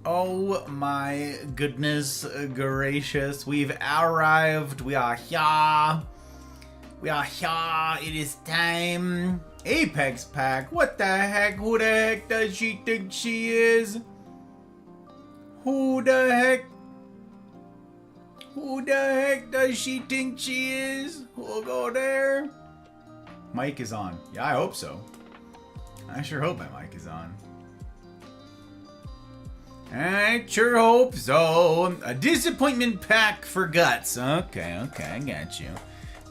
Oh my goodness gracious. We've arrived. We are here. We are here. It is time. Apex Pack. What the heck? Who the heck does she think she is? Who the heck? Who the heck does she think she is? We'll go there. Mic is on. Yeah, I hope so. I sure hope my mic is on. I sure hope so. A disappointment pack for guts. Okay, I got you.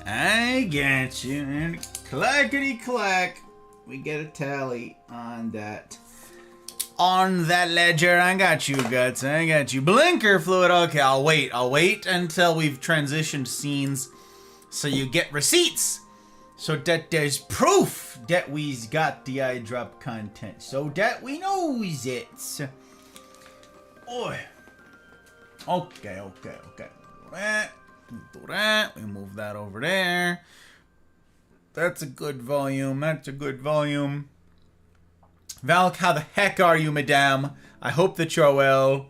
I got you. And clackety clack. We get a tally on that. On that ledger. I got you, guts. I got you. Blinker fluid. Okay, I'll wait. I'll wait until we've transitioned scenes so you get receipts. So that there's proof that we's got the eyedrop content. So that we knows it. Oi. Okay. Do that. We move that over there. That's a good volume. Valk, how the heck are you, madame? I hope that you're well.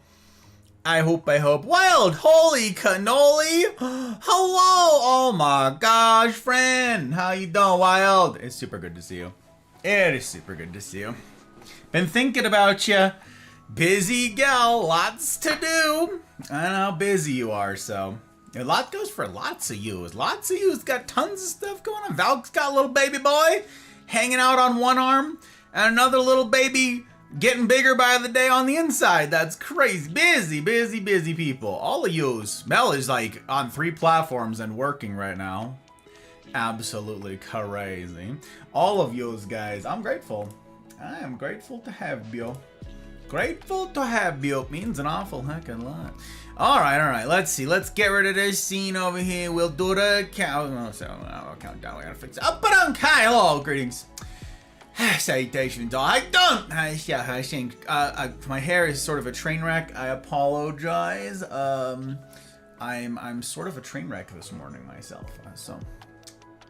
I hope. Wild, holy cannoli. Hello. Oh my gosh, friend. How you doing, Wild? It's super good to see you. It is super good to see you. Been thinking about you. Busy gal, lots to do. I know how busy you are, so a lot goes for lots of yous. Lots of yous got tons of stuff going on. Valk's got a little baby boy hanging out on one arm, and another little baby getting bigger by the day on the inside. That's crazy. Busy people. All of yous. Mel is like on 3 platforms and working right now. Absolutely crazy. All of yous guys, I'm grateful. I am grateful to have you. Grateful to have you. Means an awful heckin' lot. Alright. Let's see. Let's get rid of this scene over here. We'll do the count. I'll count down. We gotta fix it. Up and on Kai. Hello. Greetings. Salutations. I don't. I think my hair is sort of a train wreck. I apologize. I'm sort of a train wreck this morning myself. So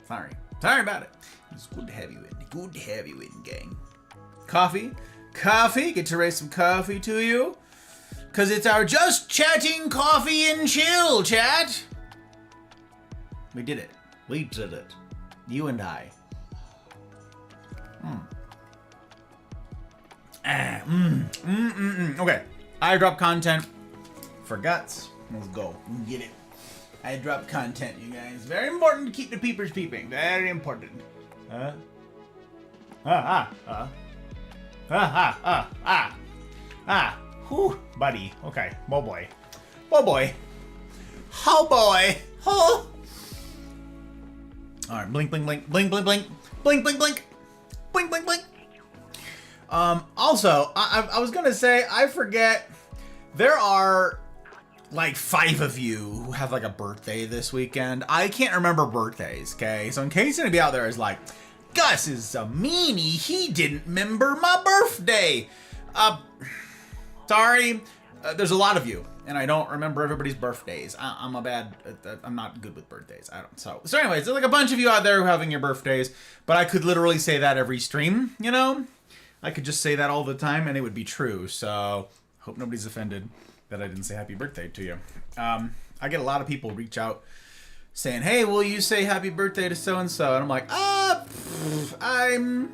sorry about it. It's good to have you in. Good to have you in, gang. Coffee. Get to raise some coffee to you. Cause it's our just chatting coffee and chill chat. We did it. You and I. Okay. I drop content for guts. Let's go. Get it. I drop content, you guys. Very important to keep the peepers peeping. Very important. Whew, buddy. Okay. Oh boy. Oh. Alright, blink. Also, I was gonna say, I forget, there are like 5 of you who have like a birthday this weekend. I can't remember birthdays, okay? So in case anybody out there is like, Gus is a meanie, he didn't remember my birthday. Sorry, there's a lot of you, and I don't remember everybody's birthdays. I'm not good with birthdays. So anyways, there's like a bunch of you out there who are having your birthdays, but I could literally say that every stream, you know? I could just say that all the time, and it would be true, so hope nobody's offended that I didn't say happy birthday to you. I get a lot of people reach out saying, hey, will you say happy birthday to so-and-so? And I'm like, I'm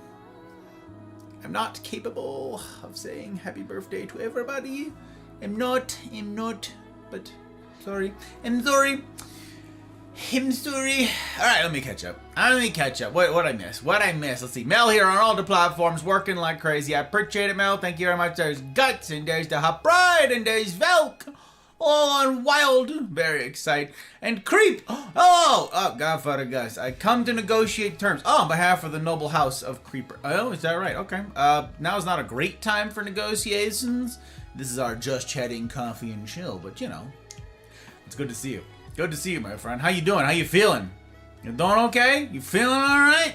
not capable of saying happy birthday to everybody. I'm not, but sorry. I'm sorry. Alright, let me catch up. What I miss? Let's see. Mel here on all the platforms, working like crazy. I appreciate it, Mel. Thank you very much. There's Guts, and there's the Hot Bride, and there's Velk. All on Wild. Very excited. And Creep. Oh, Godfather Gus. I come to negotiate terms. Oh, on behalf of the noble house of Creeper. Oh, is that right? Okay. Now is not a great time for negotiations. This is our just chatting coffee and chill, but you know, it's good to see you. Good to see you, my friend. How you doing? How you feeling? You doing okay? You feeling alright?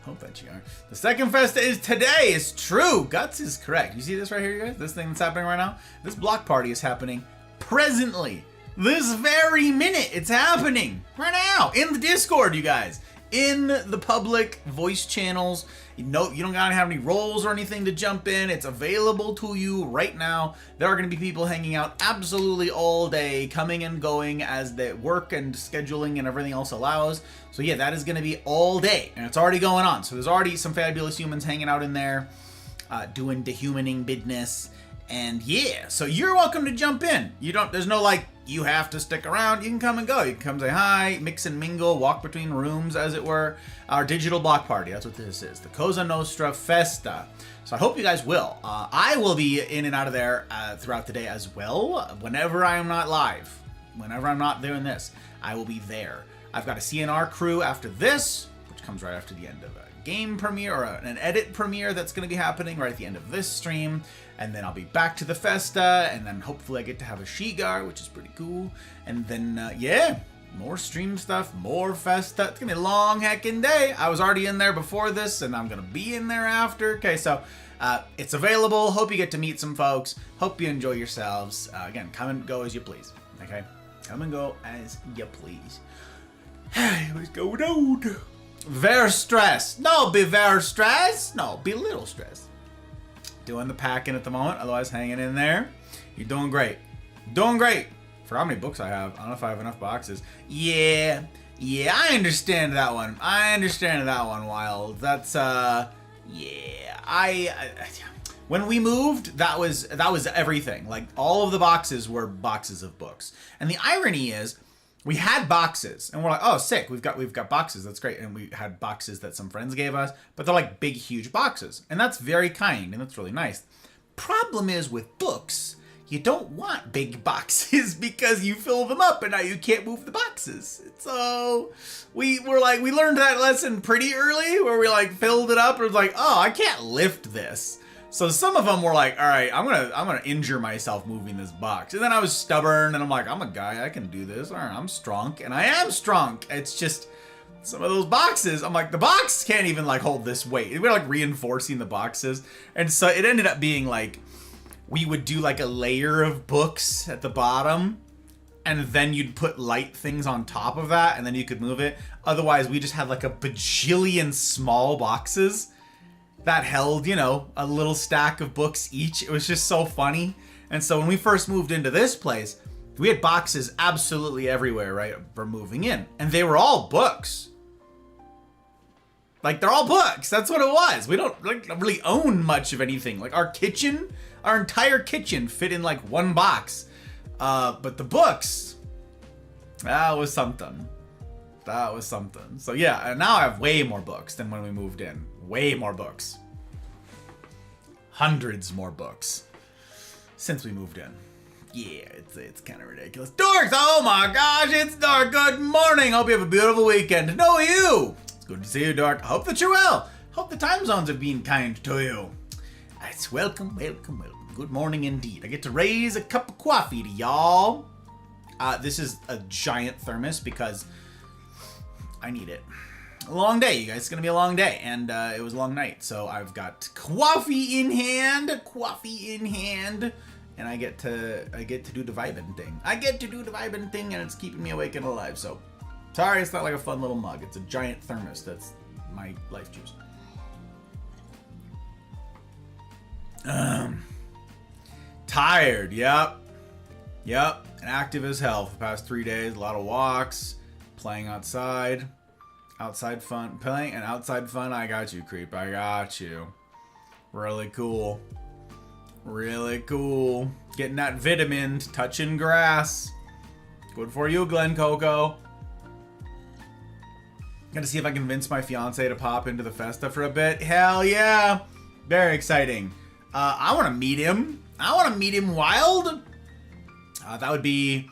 Hope that you are. The second festa is today. It's true. Guts is correct. You see this right here, you guys? This thing that's happening right now? This block party is happening presently. This very minute. It's happening right now in the Discord, you guys. in the public voice channels. You don't gotta have any roles or anything to jump in. It's available to you right now. There are gonna be people hanging out absolutely all day, coming and going as the work and scheduling and everything else allows. So yeah, that is gonna be all day, and it's already going on. So there's already some fabulous humans hanging out in there, doing dehumaning business. And yeah, so you're welcome to jump in. There's no like, you have to stick around. You can come and go. You can come say hi, mix and mingle, walk between rooms, as it were. Our digital block party, that's what this is. The Cosa Nostra Festa. So I hope you guys will. I will be in and out of there throughout the day as well. Whenever I am not live, whenever I'm not doing this, I will be there. I've got a CNR crew after this, which comes right after the end of a game premiere or an edit premiere that's going to be happening right at the end of this stream. And then I'll be back to the Festa, and then hopefully I get to have a Shigar, which is pretty cool. And then, yeah, more stream stuff, more Festa. It's going to be a long heckin' day. I was already in there before this, and I'm going to be in there after. Okay, so it's available. Hope you get to meet some folks. Hope you enjoy yourselves. Again, come and go as you please, okay? Come and go as you please. What's going on? Very stressed. No, be very stressed. No, be a little stressed. Doing the packing at the moment, otherwise hanging in there. You're doing great. Doing great. For how many books I have. I don't know if I have enough boxes. Yeah, I understand that one. Wild. That's, yeah. When we moved, that was everything. Like, all of the boxes were boxes of books. And the irony is, we had boxes, and we're like, oh, sick, we've got boxes, that's great. And we had boxes that some friends gave us, but they're like big, huge boxes. And that's very kind, and that's really nice. Problem is, with books, you don't want big boxes because you fill them up, and now you can't move the boxes. So, we learned that lesson pretty early, where we like filled it up, and it was like, oh, I can't lift this. So some of them were like, all right, I'm gonna injure myself moving this box. And then I was stubborn, and I'm like, I'm a guy, I can do this. All right, I'm strong, and I am strong. It's just some of those boxes, I'm like, the box can't even like hold this weight. We're like reinforcing the boxes. And so it ended up being like, we would do like a layer of books at the bottom, and then you'd put light things on top of that, and then you could move it. Otherwise, we just had like a bajillion small boxes that held, a little stack of books each. It was just so funny. And so when we first moved into this place, we had boxes absolutely everywhere, right, for moving in. And they were all books. Like, they're all books. That's what it was. We don't really own much of anything. Like, our entire kitchen fit in, like, one box. But the books, that was something. So, yeah, and now I have way more books than when we moved in. Way more books. Hundreds more books since we moved in. Yeah, it's kind of ridiculous. Dorks, oh my gosh, it's dark. Good morning. Hope you have a beautiful weekend. No, you. It's good to see you, Dork. Hope that you're well. Hope the time zones have been kind to you. It's welcome. Good morning indeed. I get to raise a cup of coffee to y'all. This is a giant thermos because I need it. A long day, you guys. It's gonna be a long day, and it was a long night. So I've got coffee in hand, and I get to do the vibing thing. And it's keeping me awake and alive. So sorry, it's not like a fun little mug. It's a giant thermos. That's my life juice. Tired. Yep. And active as hell for the past 3 days. A lot of walks, playing outside. Outside fun. I got you, creep. I got you. Really cool. Getting that vitamin, touching grass. Good for you, Glen Coco. Gotta see if I can convince my fiance to pop into the Festa for a bit. Hell yeah. Very exciting. I want to meet him. Wild. That would be...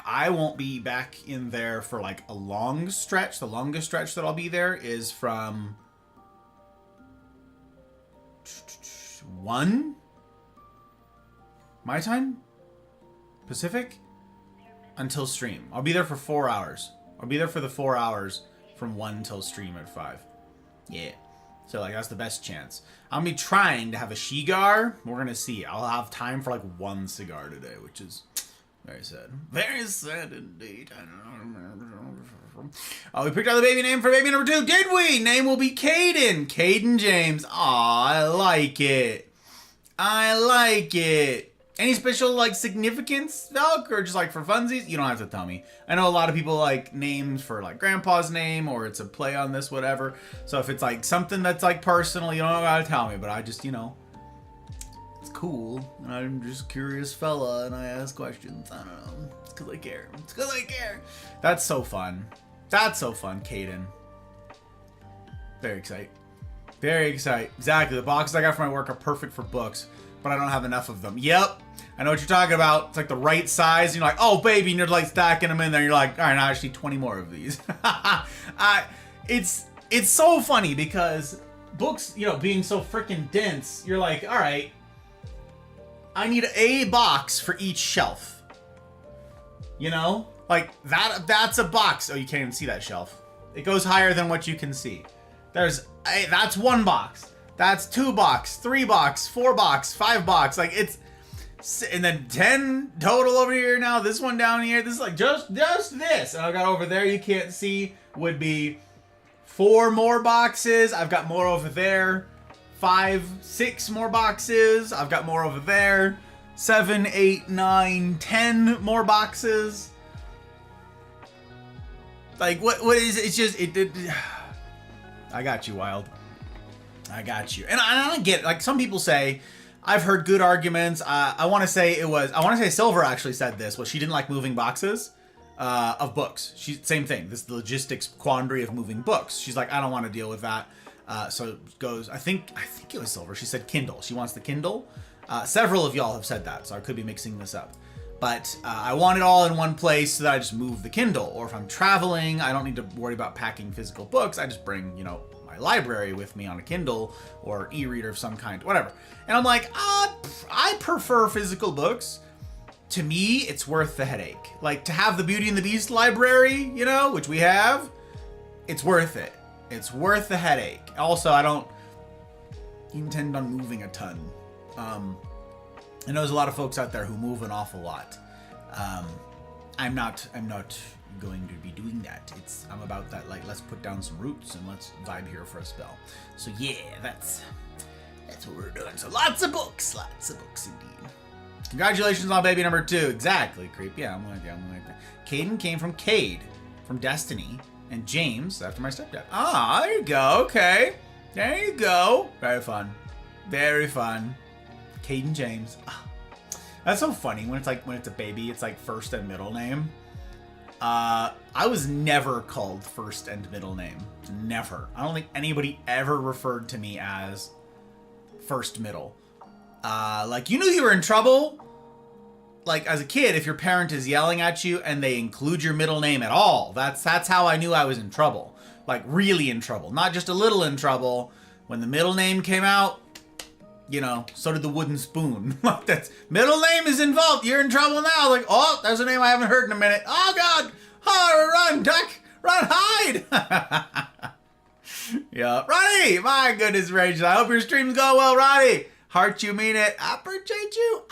I won't be back in there for like a long stretch. The longest stretch that I'll be there is from 1 my time Pacific until stream. I'll be there for 4 hours. I'll be there for the 4 hours from 1 till stream at 5. Yeah. So like that's the best chance. I'll be trying to have a Shigar. We're gonna see. I'll have time for like 1 cigar today, which is Very sad. Very sad indeed. Oh, we picked out the baby name for baby number 2, did we? Name will be Caden. Caden James. Aw, I like it. I like it. Any special, like, significance, Valk, or just, like, for funsies? You don't have to tell me. I know a lot of people like names for, like, grandpa's name, or it's a play on this, whatever. So if it's, like, something that's, like, personal, you don't gotta tell me, but I just, you know, it's cool. And I'm just a curious fella, and I ask questions. I don't know. It's because I care. It's because I care. That's so fun. That's so fun, Caden. Very excited. Very excited. Exactly. The boxes I got for my work are perfect for books, but I don't have enough of them. Yep. I know what you're talking about. It's like the right size. And you're like, oh, baby. And you're like stacking them in there. You're like, all right, now I just need 20 more of these. It's so funny because books, you know, being so freaking dense, you're like, all right, I need a box for each shelf. You know? Like, that's a box. Oh, you can't even see that shelf. It goes higher than what you can see. That's 1 box. That's 2 box, 3 box, 4 box, 5 box. Like, it's, and then 10 total over here now. This one down here. This is like just this. And I got over there, you can't see, would be 4 more boxes. I've got more over there. 5, 6 more boxes. I've got more over there. 7, 8, 9, 10 more boxes. Like, what is it? It's just, I got you, Wild. I got you. And I don't get it. Like, some people say, I've heard good arguments. I want to say Silver actually said this. Well, she didn't like moving boxes of books. Same thing. This is the logistics quandary of moving books. She's like, I don't want to deal with that. So it goes, I think it was Silver. She said Kindle. She wants the Kindle. Several of y'all have said that, so I could be mixing this up. But I want it all in one place so that I just move the Kindle. Or if I'm traveling, I don't need to worry about packing physical books. I just bring, you know, my library with me on a Kindle or e-reader of some kind, whatever. And I'm like, I prefer physical books. To me, it's worth the headache. Like, to have the Beauty and the Beast library, you know, which we have, it's worth it. It's worth the headache. Also, I don't intend on moving a ton. I know there's a lot of folks out there who move an awful lot. I'm not going to be doing that. I'm about that, like, let's put down some roots and let's vibe here for a spell. So yeah, that's what we're doing. So lots of books indeed. Congratulations on baby number 2. Exactly, Creep. Yeah, I'm like that. Caden came from Cade, from Destiny, and James after my stepdad. Ah, there you go. Okay, there you go. Very fun. Very fun. Caden James. Ah. That's so funny when it's a baby, it's like first and middle name. I was never called first and middle name. Never. I don't think anybody ever referred to me as first middle. Like, you knew you were in trouble. Like, as a kid, if your parent is yelling at you and they include your middle name at all, that's how I knew I was in trouble. Like, really in trouble. Not just a little in trouble. When the middle name came out, you know, so did the wooden spoon. Like, that's middle name is involved. You're in trouble now. Like, oh, there's a name I haven't heard in a minute. Oh God! Oh, run, duck, run, hide! Yeah, Ronnie. My goodness gracious. I hope your streams go well, Ronnie. Heart, you mean it. I appreciate you.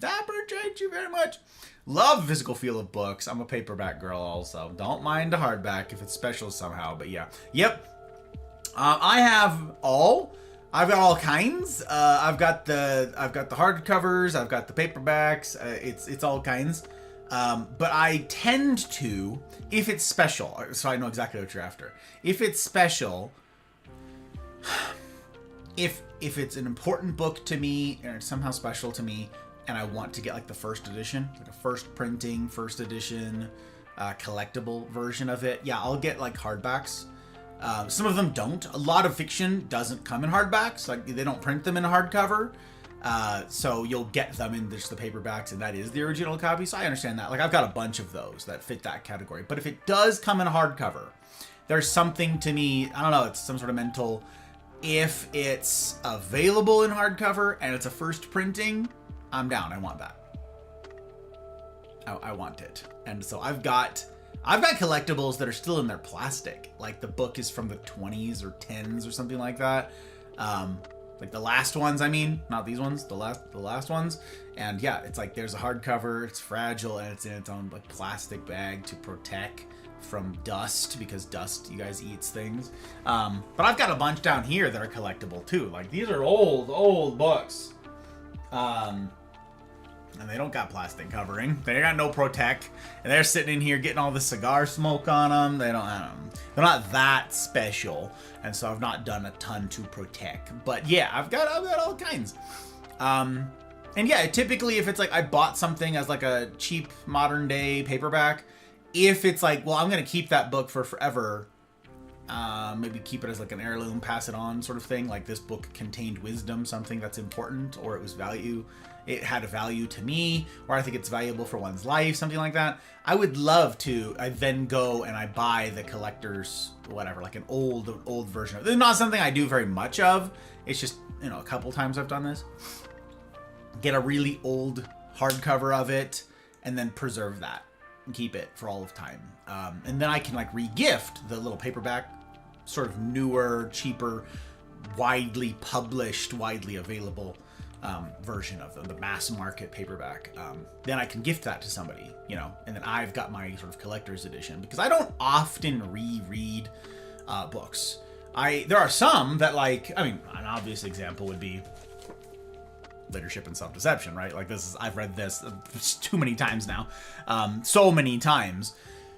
I appreciate you very much. Love physical feel of books. I'm a paperback girl also. Don't mind a hardback if it's special somehow. But yeah, yep. I've got all kinds. I've got the hardcovers. I've got the paperbacks. It's all kinds. But I tend to, if it's special, so I know exactly what you're after. If it's special, if it's an important book to me and it's somehow special to me, and I want to get like the first edition, like a first printing, first edition, collectible version of it, yeah, I'll get like hardbacks. Some of them don't. A lot of fiction doesn't come in hardbacks. Like, they don't print them in hardcover. So you'll get them in just the paperbacks, and that is the original copy. So I understand that. Like, I've got a bunch of those that fit that category. But if it does come in hardcover, there's something to me, I don't know, it's some sort of mental, if it's available in hardcover and it's a first printing, I'm down. I want that. I want it. And so I've got collectibles that are still in their plastic. Like, the book is from the 20s or 10s or something like that. Like the last ones, I mean, not these ones, the last ones. And yeah, it's like there's a hardcover, it's fragile, and it's in its own like plastic bag to protect from dust, because dust, you guys, eats things. But I've got a bunch down here that are collectible too. Like these are old books. And they don't got plastic covering. They got no protect. And they're sitting in here getting all the cigar smoke on them. They're not that special. And so I've not done a ton to protect. But yeah, I've got all kinds. And yeah, typically if it's like I bought something as like a cheap modern day paperback, if it's like, well, I'm going to keep that book for forever, maybe keep it as like an heirloom, pass it on sort of thing. Like this book contained wisdom, something that's important, or it had a value to me, or I think it's valuable for one's life, something like that. I would love to, I then go and I buy the collector's, whatever, like an old version of it. It's not something I do very much of. It's just, you know, a couple times I've done this. Get a really old hardcover of it and then preserve that and keep it for all of time. And then I can like re-gift the little paperback, sort of newer, cheaper, widely published, widely available version of the mass market paperback. Then I can gift that to somebody, you know, and then I've got my sort of collector's edition, because I don't often reread books. There are some that, like, I mean, an obvious example would be Leadership and Self-Deception, right? Like I've read this too many times now. So many times.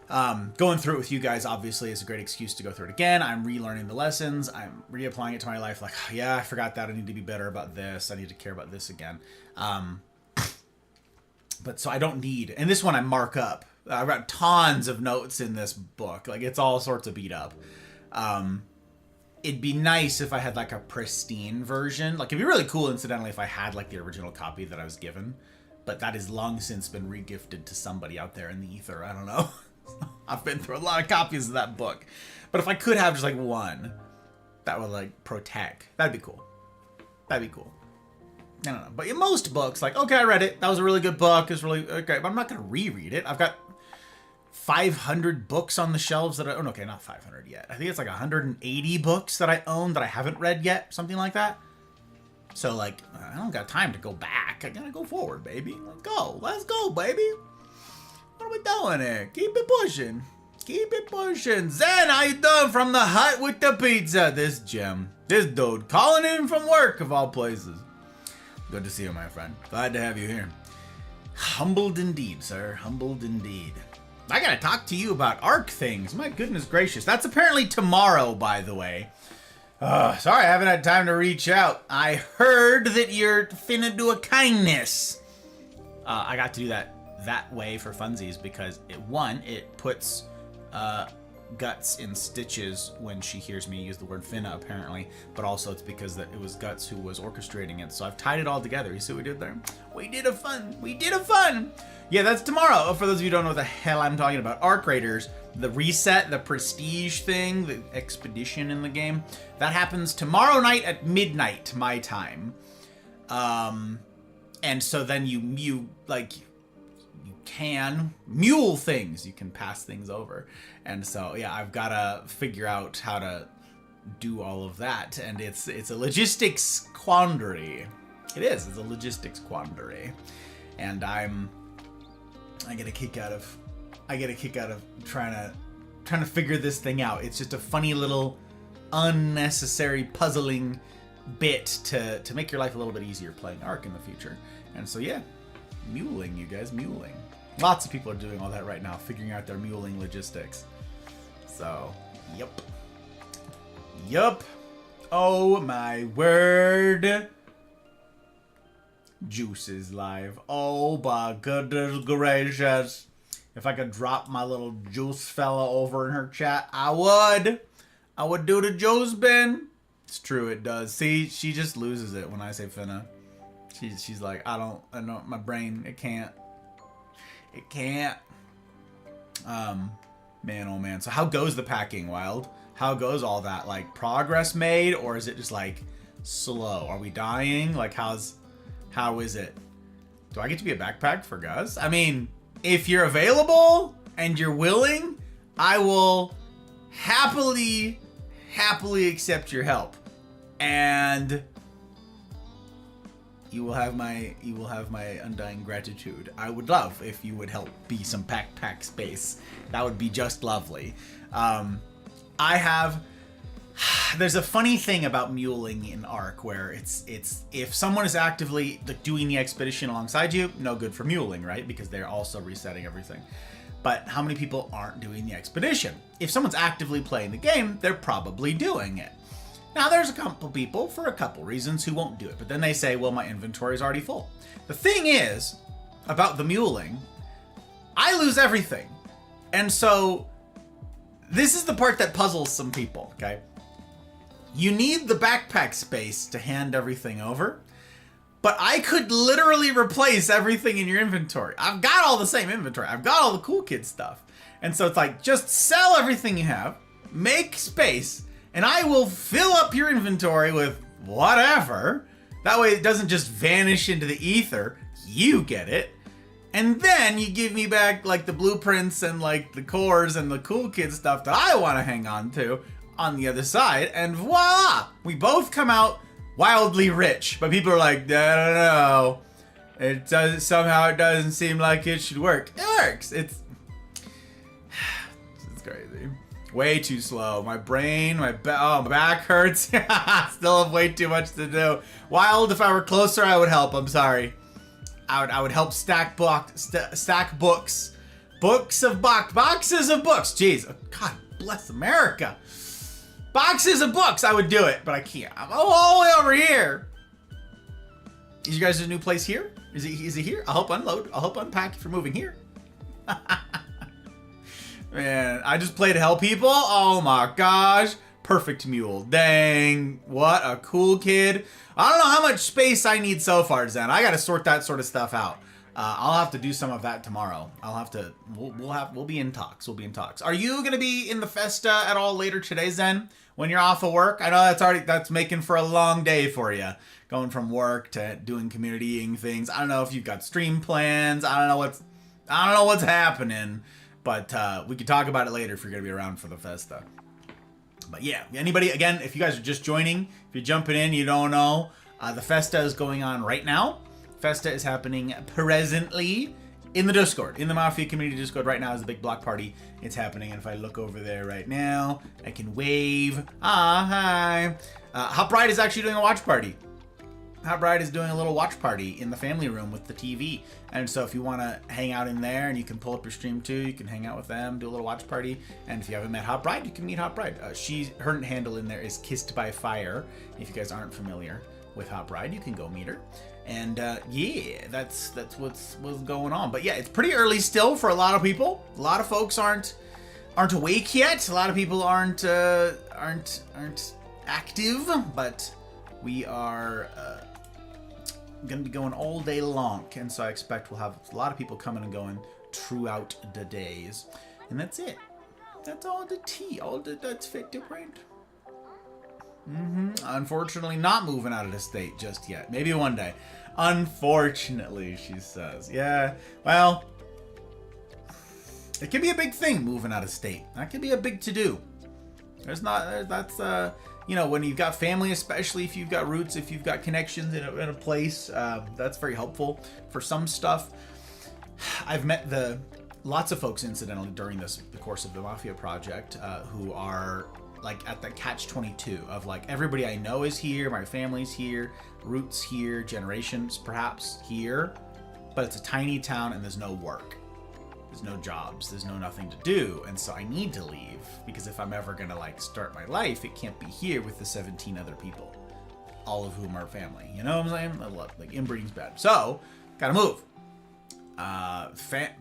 Going through it with you guys obviously is a great excuse to go through it again. I'm relearning the lessons. I'm reapplying it to my life. Like, oh, yeah, I forgot that. I need to be better about this. I need to care about this again. But so I don't need, and this one I mark up. I've got tons of notes in this book. Like it's all sorts of beat up. It'd be nice if I had like a pristine version. Like it'd be really cool, incidentally, if I had like the original copy that I was given. But that has long since been regifted to somebody out there in the ether. I don't know. I've been through a lot of copies of that book. But if I could have just like one that would like protect, that'd be cool. That'd be cool. I don't know. But in most books, like, okay, I read it. That was a really good book. It's really okay. But I'm not going to reread it. I've got 500 books on the shelves that okay, not 500 yet. I think it's like 180 books that I own that I haven't read yet. Something like that. So like, I don't got time to go back. I gotta go forward, baby. Let's go, baby. What are we doing here? Keep it pushing. Keep it pushing. Zen, how you doing from the hut with the pizza? This dude, calling in from work of all places. Good to see you, my friend. Glad to have you here. Humbled indeed, sir. Humbled indeed. I gotta talk to you about ARC things. My goodness gracious. That's apparently tomorrow, by the way. Sorry, I haven't had time to reach out. I heard that you're finna do a kindness. I got to do that way for funsies because it puts Guts in stitches when she hears me use the word finna, apparently, but also it's because it was Guts who was orchestrating it, so I've tied it all together. You see what we did there? We did a fun. Yeah, that's tomorrow. For those of you who don't know what the hell I'm talking about, Arc Raiders, the reset, the prestige thing, the expedition in the game, that happens tomorrow night at midnight my time. And so then you can mule things. You can pass things over. And so, yeah, I've got to figure out how to do all of that. And it's a logistics quandary. It is. It's a logistics quandary. And I get a kick out of trying to figure this thing out. It's just a funny little unnecessary puzzling bit to make your life a little bit easier playing Ark in the future. And so, yeah, muling, you guys, muling. Lots of people are doing all that right now, figuring out their muling logistics. So, yup. Oh my word. Juice is live. Oh my goodness gracious. If I could drop my little Juice fella over in her chat, I would do the Juice bin. It's true, it does. See, she just loses it when I say finna. She's like, I don't, my brain, it can't. Man, oh man. So how goes the packing, Wild? How goes all that? Like, progress made, or is it just like slow? Are we dying? Like, how is it? Do I get to be a backpack for Gus? I mean, if you're available and you're willing, I will happily accept your help. And You will have my undying gratitude. I would love if you would help be some pack space. That would be just lovely. There's a funny thing about muling in Ark where it's if someone is actively doing the expedition alongside you, no good for muling, right? Because they're also resetting everything. But how many people aren't doing the expedition? If someone's actively playing the game, they're probably doing it. Now, there's a couple people, for a couple reasons, who won't do it. But then they say, well, my inventory is already full. The thing is, about the muling, I lose everything. And so, this is the part that puzzles some people, okay? You need the backpack space to hand everything over. But I could literally replace everything in your inventory. I've got all the same inventory. I've got all the cool kid stuff. And so it's like, just sell everything you have, make space, and I will fill up your inventory with whatever. That way it doesn't just vanish into the ether. You get it. And then you give me back like the blueprints and like the cores and the cool kid stuff that I want to hang on to on the other side. And voila! We both come out wildly rich. But people are like, I don't know. Somehow it doesn't seem like it should work. It works. It's crazy. Way too slow. My brain, my back hurts. Still have way too much to do. Wild, if I were closer, I would help. I'm sorry. I would help stack books. Boxes of books. Jeez. Oh, God bless America. Boxes of books. I would do it, but I can't. I'm all the way over here. Is you guys a new place here? Is it here? I'll help unload. I'll help unpack if you're moving here. Man, I just play to help people. Oh my gosh. Perfect mule. Dang. What a cool kid. I don't know how much space I need so far, Zen. I gotta sort that sort of stuff out. I'll have to do some of that tomorrow. We'll be in talks. Are you gonna be in the Festa at all later today, Zen? When you're off of work? I know that's making for a long day for you. Going from work to doing communitying things. I don't know if you've got stream plans. I don't know what's happening. But we could talk about it later if you're going to be around for the Festa. But yeah, anybody, again, if you guys are just joining, if you're jumping in, you don't know, the Festa is going on right now. Festa is happening presently in the Discord. In the Mafia Community Discord right now is the big block party. It's happening, and if I look over there right now, I can wave. Hi. Hot Bride is actually doing a watch party. Hot Bride is doing a little watch party in the family room with the TV. And so if you want to hang out in there and you can pull up your stream too, you can hang out with them, do a little watch party. And if you haven't met Hot Bride, you can meet Hot Bride. Her handle in there is Kissed by Fire. If you guys aren't familiar with Hot Bride, you can go meet her. And yeah, that's what's going on. But yeah, it's pretty early still for a lot of people. A lot of folks aren't awake yet. A lot of people aren't active, but we are going to be going all day long, and so I expect we'll have a lot of people coming and going throughout the days. And that's it. That's all the tea. That's fit to print. Unfortunately, not moving out of the state just yet. Maybe one day. Unfortunately, she says. Yeah, well, it can be a big thing moving out of state. That can be a big to-do. You know, when you've got family, especially if you've got roots, if you've got connections in a place, that's very helpful for some stuff. I've met lots of folks, incidentally, during the course of the Mafia project, who are like at the catch-22 of like, everybody I know is here, my family's here, roots here, generations perhaps here, but it's a tiny town and there's no work. There's no jobs, there's nothing to do, and so I need to leave, because if I'm ever gonna like start my life, it can't be here with the 17 other people, all of whom are family. You know what I'm saying? Like, inbreeding's bad. So, gotta move.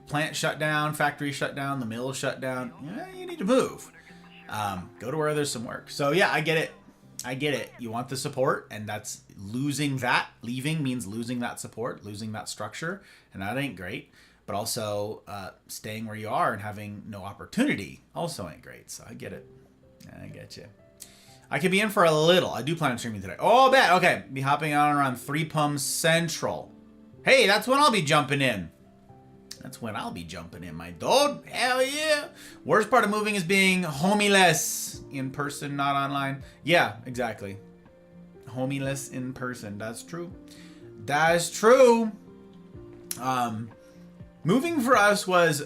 Plant shut down, factory shut down, the mill shut down. Yeah, you need to move. Go to where there's some work. So yeah, I get it. You want the support, and that's leaving means losing that support, losing that structure, and that ain't great. But also, staying where you are and having no opportunity also ain't great. So I get it. I get you. I could be in for a little. I do plan on streaming today. Oh, bet. Okay. Be hopping on around 3 Pum Central. Hey, that's when I'll be jumping in. My dude. Hell yeah. Worst part of moving is being homeless in person, not online. Yeah, exactly. Homeless in person. That's true. That is true. Moving for us was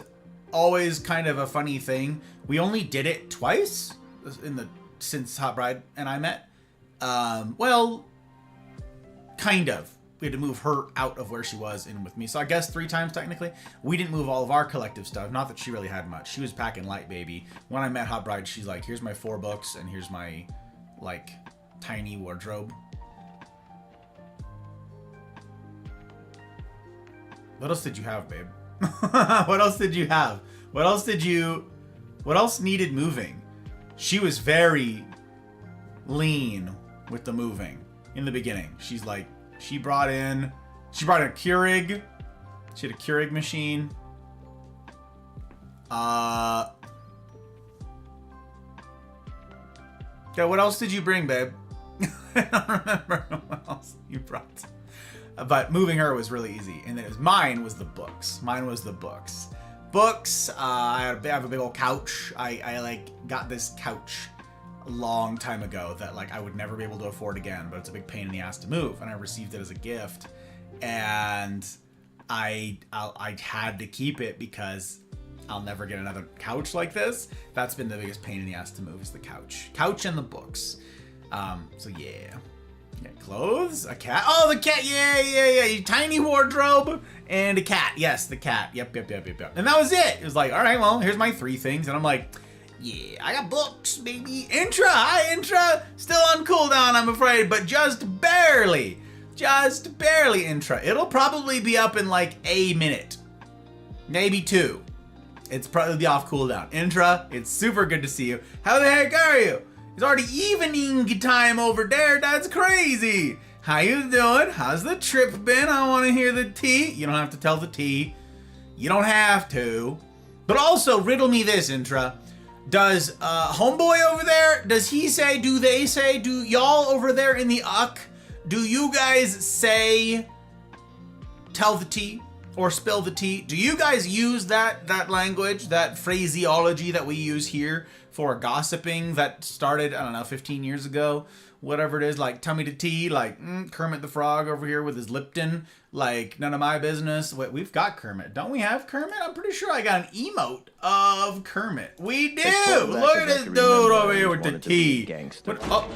always kind of a funny thing. We only did it twice since Hot Bride and I met. Well, kind of. We had to move her out of where she was in with me. So I guess 3 times technically. We didn't move all of our collective stuff. Not that she really had much. She was packing light, baby. When I met Hot Bride, she's like, here's my 4 books and here's my, like, tiny wardrobe. What else did you have, babe? What else did you have? What else needed moving? She was very lean with the moving in the beginning. She's like, she brought in a Keurig. She had a Keurig machine. Yeah, what else did you bring, babe? I don't remember what else you brought. But moving her was really easy. And then mine was the books. Books, I have a big old couch. I like got this couch a long time ago that like I would never be able to afford again, but it's a big pain in the ass to move. And I received it as a gift. And I had to keep it because I'll never get another couch like this. That's been the biggest pain in the ass to move is the couch. Couch and the books. So yeah. Yeah, clothes, a cat. Oh, the cat. Yeah. Tiny wardrobe and a cat. Yes, the cat. Yep. And that was it. It was like, all right, well, here's my 3 things. And I'm like, yeah, I got books, baby. Intra. Hi, Intra. Still on cooldown, I'm afraid, but just barely. Just barely, Intra. It'll probably be up in like a minute. Maybe 2. It's probably off cooldown. Intra, it's super good to see you. How the heck are you? It's already evening time over there. That's crazy. How you doing? How's the trip been? I want to hear the tea. You don't have to tell the tea. You don't have to. But also, riddle me this, Intra. Does homeboy over there, does he say, do they say, do y'all over there in the UC, do you guys say, tell the tea or spill the tea? Do you guys use that language, that phraseology that we use here for gossiping that started, I don't know, 15 years ago? Whatever it is, like tell me the tea, like Kermit the Frog over here with his Lipton, like none of my business. Wait, we've got Kermit. Don't we have Kermit? I'm pretty sure I got an emote of Kermit. We do! Look at this dude over here with the tea. But, oh.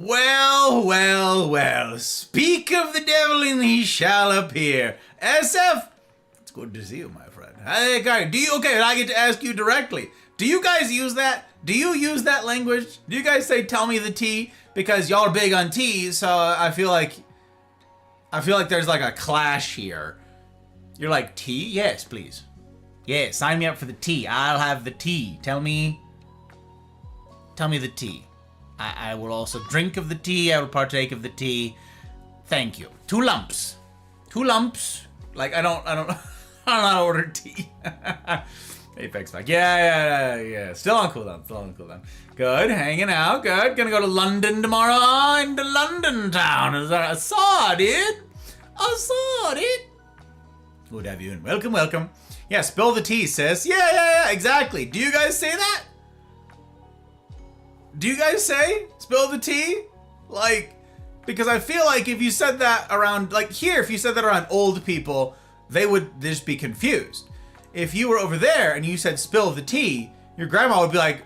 Well. Speak of the devil and he shall appear. SF, it's good to see you, my friend. Hey, guys, okay, I get to ask you directly. Do you guys use that? Do you use that language? Do you guys say, tell me the tea? Because y'all are big on tea, so I feel like there's like a clash here. You're like, tea? Yes, please. Yeah, sign me up for the tea. I'll have the tea. Tell me the tea. I will also drink of the tea. I will partake of the tea. Thank you. 2 lumps. 2 lumps. Like, I don't know how to order tea. Apex back. Yeah. Still on cooldown. Good, hanging out. Good. Gonna go to London tomorrow. Into London town. I saw it. Good to have you in. Welcome. Yeah, spill the tea, sis. Yeah, exactly. Do you guys say that? Do you guys say spill the tea? Like, because I feel like if you said that around, like here, if you said that around old people, they would just be confused. If you were over there and you said spill the tea, your grandma would be like,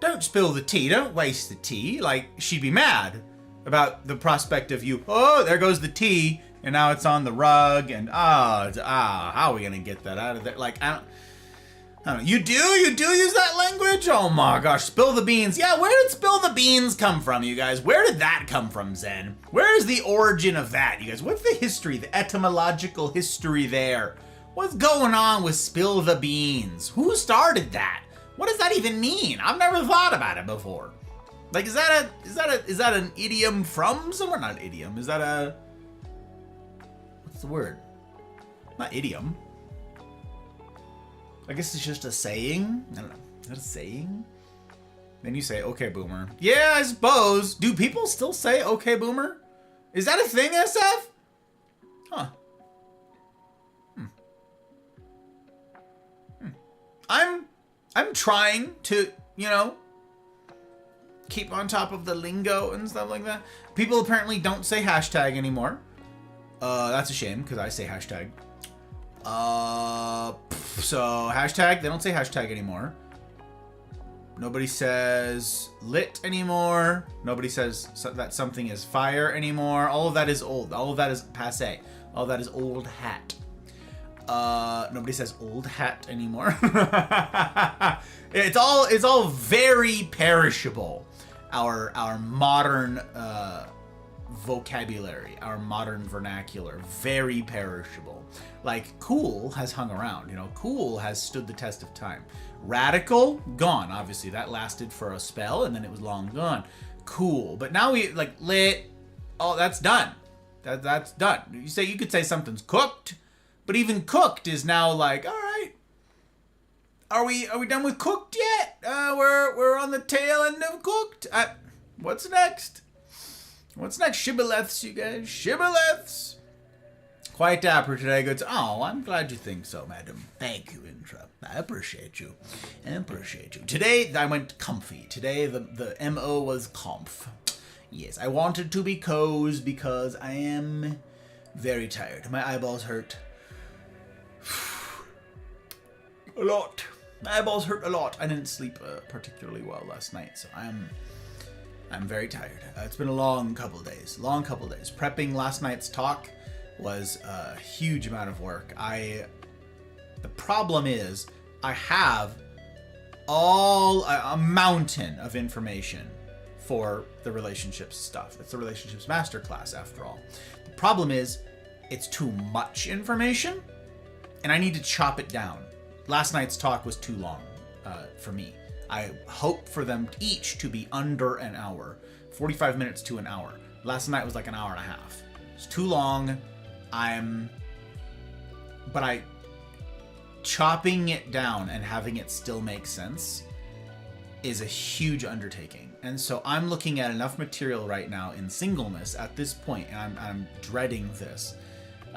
don't spill the tea, don't waste the tea. Like, she'd be mad about the prospect of you, oh, there goes the tea, and now it's on the rug, and how are we gonna get that out of there? Like, I don't know. You do use that language? Oh my gosh, spill the beans. Yeah, where did spill the beans come from, you guys? Where did that come from, Zen? Where is the origin of that, you guys? What's the history, the etymological history there? What's going on with spill the beans? Who started that? What does that even mean? I've never thought about it before. Like, is that an idiom from somewhere? Not an idiom. Is that a, what's the word? Not idiom. I guess it's just a saying. I don't know. Is that a saying? Then you say, okay, boomer. Yeah, I suppose. Do people still say, okay, boomer? Is that a thing, SF? Huh. I'm trying to, keep on top of the lingo and stuff like that. People apparently don't say hashtag anymore. That's a shame, because I say hashtag. So hashtag, they don't say hashtag anymore. Nobody says lit anymore. Nobody says that something is fire anymore. All of that is old. All of that is passé. All of that is old hat. Nobody says old hat anymore. It's all very perishable. Our modern vocabulary, our modern vernacular, very perishable. Like cool has hung around, you know, cool has stood the test of time. Radical, gone. Obviously that lasted for a spell and then it was long gone. Cool, but now we like lit. Oh, that's done. That's done. You could say something's cooked, but even cooked is now like, all right. Are we done with cooked yet? We're on the tail end of cooked. What's next? What's next? Shibboleths, you guys. Shibboleths. Quite dapper today. Goes, oh, I'm glad you think so, madam. Thank you, Intra. I appreciate you. I appreciate you. Today, I went comfy. Today, the MO was comf. Yes, I wanted to be cozy because I am very tired. My eyeballs hurt. A lot. My eyeballs hurt a lot. I didn't sleep particularly well last night, so I'm very tired. It's been a long couple days. Prepping last night's talk was a huge amount of work. The problem is I have a mountain of information for the relationships stuff. It's the relationships masterclass after all. The problem is it's too much information and I need to chop it down. Last night's talk was too long for me. I hope for them each to be under an hour, 45 minutes to an hour. Last night was like an hour and a half. It's too long. Chopping it down and having it still make sense is a huge undertaking. And so I'm looking at enough material right now in singleness at this point, and I'm dreading this.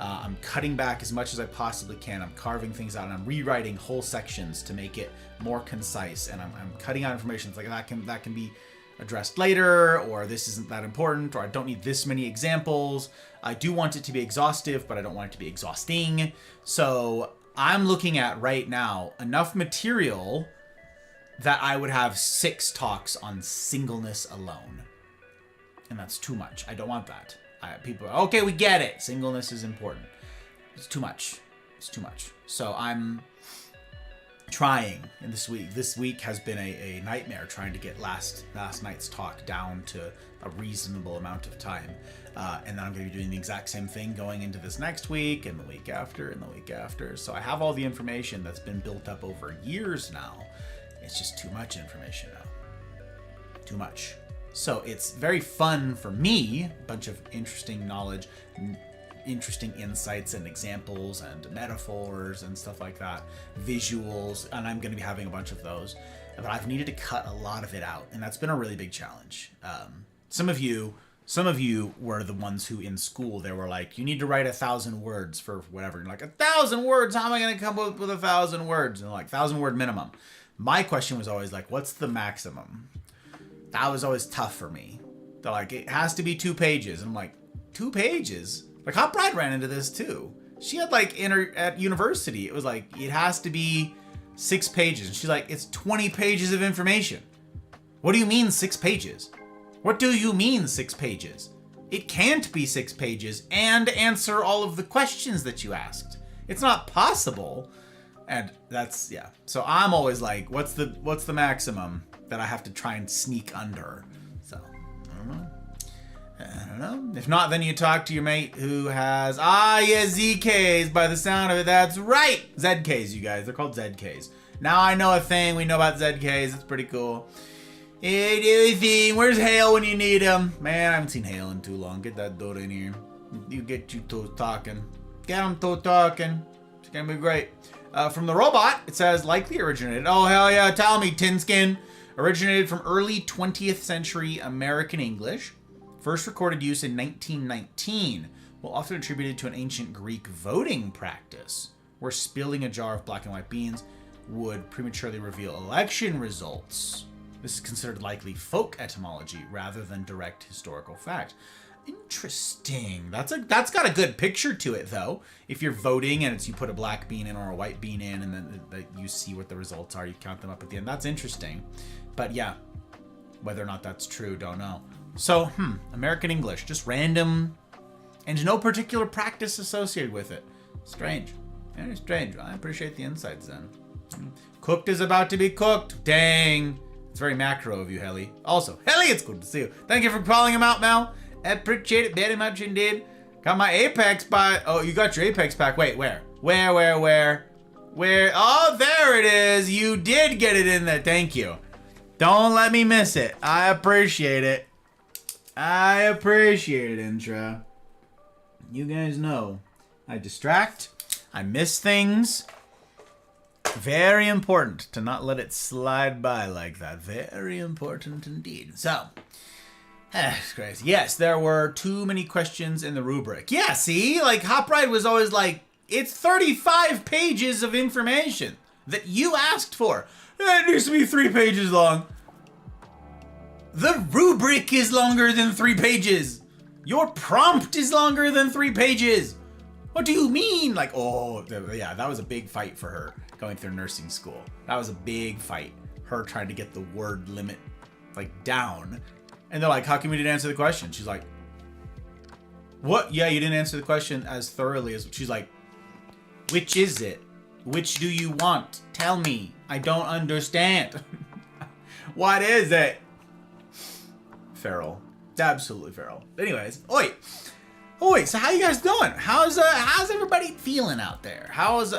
I'm cutting back as much as I possibly can. I'm carving things out and I'm rewriting whole sections to make it more concise. And I'm cutting out information like that can be addressed later, or this isn't that important, or I don't need this many examples. I do want it to be exhaustive, but I don't want it to be exhausting. So I'm looking at right now enough material that I would have 6 talks on singleness alone. And that's too much. I don't want that. People are, okay, we get it. Singleness is important. It's too much. It's too much. So I'm trying in this week has been a nightmare trying to get last night's talk down to a reasonable amount of time. And then I'm going to be doing the exact same thing going into this next week and the week after and the week after. So I have all the information that's been built up over years now. It's just too much information now. Too much. So it's very fun for me, a bunch of interesting knowledge, interesting insights and examples and metaphors and stuff like that, visuals, and I'm going to be having a bunch of those. But I've needed to cut a lot of it out, and that's been a really big challenge. Some of you were the ones who in school, they were like, you need to write 1,000 words for whatever. You're like, 1,000 words? How am I going to come up with 1,000 words? And like 1,000 word minimum. My question was always like, what's the maximum? That was always tough for me. They're like, it has to be 2 pages. And I'm like, 2 pages? Like, Hot Bride ran into this too. She had like at university, it was like, it has to be 6 pages. And she's like, it's 20 pages of information. What do you mean 6 pages? What do you mean 6 pages? It can't be 6 pages and answer all of the questions that you asked. It's not possible. And that's, yeah. So I'm always like, what's the maximum that I have to try and sneak under? So, I don't know. If not, then you talk to your mate who has, ZKs by the sound of it. That's right. ZKs, you guys. They're called ZKs. Now I know a thing. We know about ZKs. It's pretty cool. Hey, everything. Where's Hale when you need him? Man, I haven't seen Hale in too long. Get that dude in here. You get you two talking. Get them two talking. It's gonna be great. From the robot, it says likely originated. Oh, hell yeah. Tell me, Tinskin. Originated from early 20th century American English. First recorded use in 1919. Well, often attributed to an ancient Greek voting practice, where spilling a jar of black and white beans would prematurely reveal election results. This is considered likely folk etymology rather than direct historical fact. Interesting. That's got a good picture to it, though. If you're voting and you put a black bean in or a white bean in, and then you see what the results are, you count them up at the end. That's interesting. But yeah, whether or not that's true, don't know. So, American English, just random, and no particular practice associated with it. Strange. Very strange. I appreciate the insights then. Cooked is about to be cooked. Dang. It's very macro of you, Helly. Also, Helly, it's good to see you. Thank you for calling him out, Mel. I appreciate it very much indeed. Got my Apex pack. Oh, you got your Apex pack. Wait, where? Where? Oh, there it is. You did get it in there. Thank you. Don't let me miss it. I appreciate it. I appreciate it, Intra. You guys know I distract. I miss things. Very important to not let it slide by like that. Very important indeed. So, that's crazy. Yes, there were too many questions in the rubric. Yeah, see? Like, Hop Ride was always like, it's 35 pages of information that you asked for. It needs to be 3 pages long. The rubric is longer than 3 pages. Your prompt is longer than 3 pages. What do you mean? Like, oh, yeah, that was a big fight for her going through nursing school. That was a big fight. Her trying to get the word limit, like, down. And they're like, how come you didn't answer the question? She's like, what? Yeah, you didn't answer the question as thoroughly as... She's like, which is it? Which do you want? Tell me. I don't understand. What is it? Feral. Absolutely feral. Anyways, Oi, so how you guys doing? How's everybody feeling out there?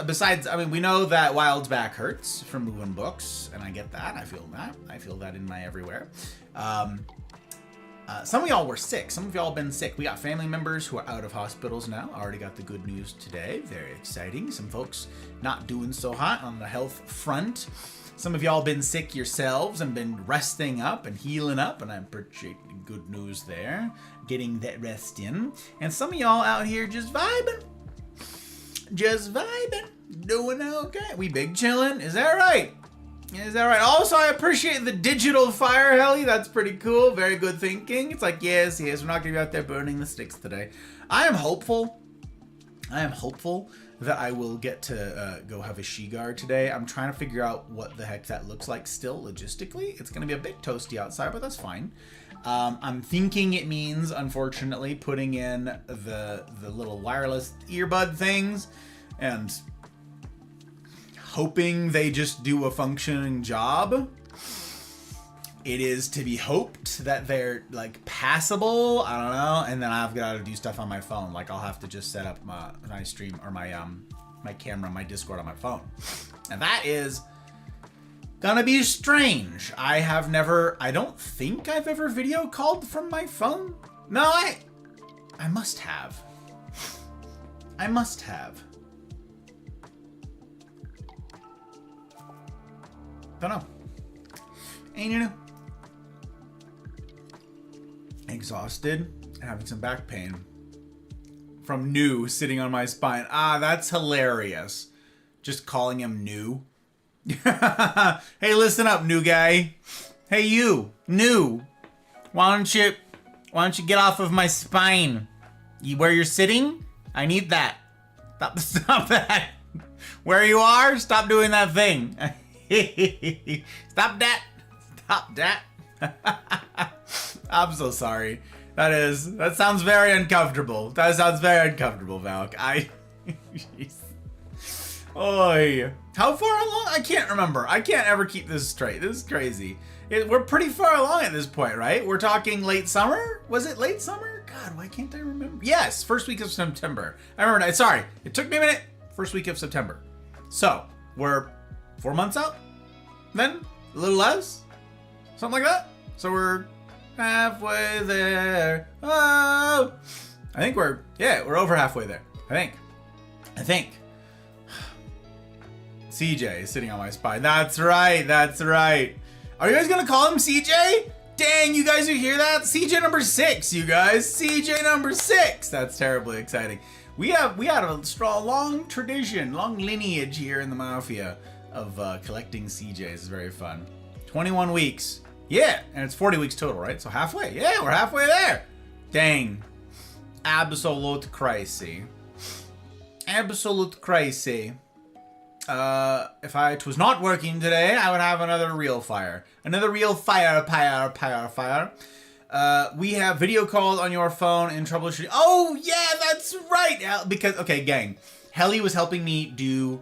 Besides, I mean, we know that Wild's back hurts from moving books, and I get that. I feel that. I feel that in my everywhere. Some of y'all were sick. Some of y'all been sick. We got family members who are out of hospitals now. I already got the good news today. Very exciting. Some folks not doing so hot on the health front. Some of y'all been sick yourselves and been resting up and healing up, and I appreciate the good news there. Getting that rest in. And some of y'all out here just vibing. Doing okay. We big chilling. Is that right? Also, I appreciate the digital fire, Helly. That's pretty cool. Very good thinking. It's like, yes, we're not going to be out there burning the sticks today. I am hopeful that I will get to go have a she-guard today. I'm trying to figure out what the heck that looks like still logistically. It's going to be a bit toasty outside, but that's fine. I'm thinking it means, unfortunately, putting in the little wireless earbud things and hoping they just do a functioning job. It is to be hoped that they're like passable. I don't know. And then I've got to do stuff on my phone. Like I'll have to just set up my stream or my camera, my Discord on my phone. And that is gonna be strange. I don't think I've ever video called from my phone. No, I must have. Don't know. Ain't you know? Exhausted, having some back pain from New sitting on my spine. That's hilarious. Just calling him New. Hey, listen up, new guy. Hey, you, New. Why don't you get off of my spine? Where you're sitting? I need that. Stop that. Where you are? Stop doing that thing. Stop that. I'm so sorry. That sounds very uncomfortable. That sounds very uncomfortable, Valk. Oy. How far along? I can't remember. I can't ever keep this straight. This is crazy. We're pretty far along at this point, right? We're talking late summer? Was it late summer? God, why can't I remember? Yes, first week of September. I remember that. Sorry, it took me a minute. First week of September. So, we're 4 months out? Then? A little less? Something like that? So we're halfway there. Oh! I think we're over halfway there. I think. CJ is sitting on my spine. That's right. Are you guys gonna call him CJ? Dang, you guys who hear that? CJ number 6, you guys. CJ number 6. That's terribly exciting. We had a strong, long tradition, long lineage here in the Mafia of collecting CJs. It's very fun. 21 weeks. Yeah, and it's 40 weeks total, right? So halfway. Yeah, we're halfway there. Dang. Absolute crazy. Absolute crazy. If it was not working today, I would have another real fire. Another real fire. We have video calls on your phone and troubleshooting. Oh, yeah, that's right. Because, okay, gang. Helly was helping me do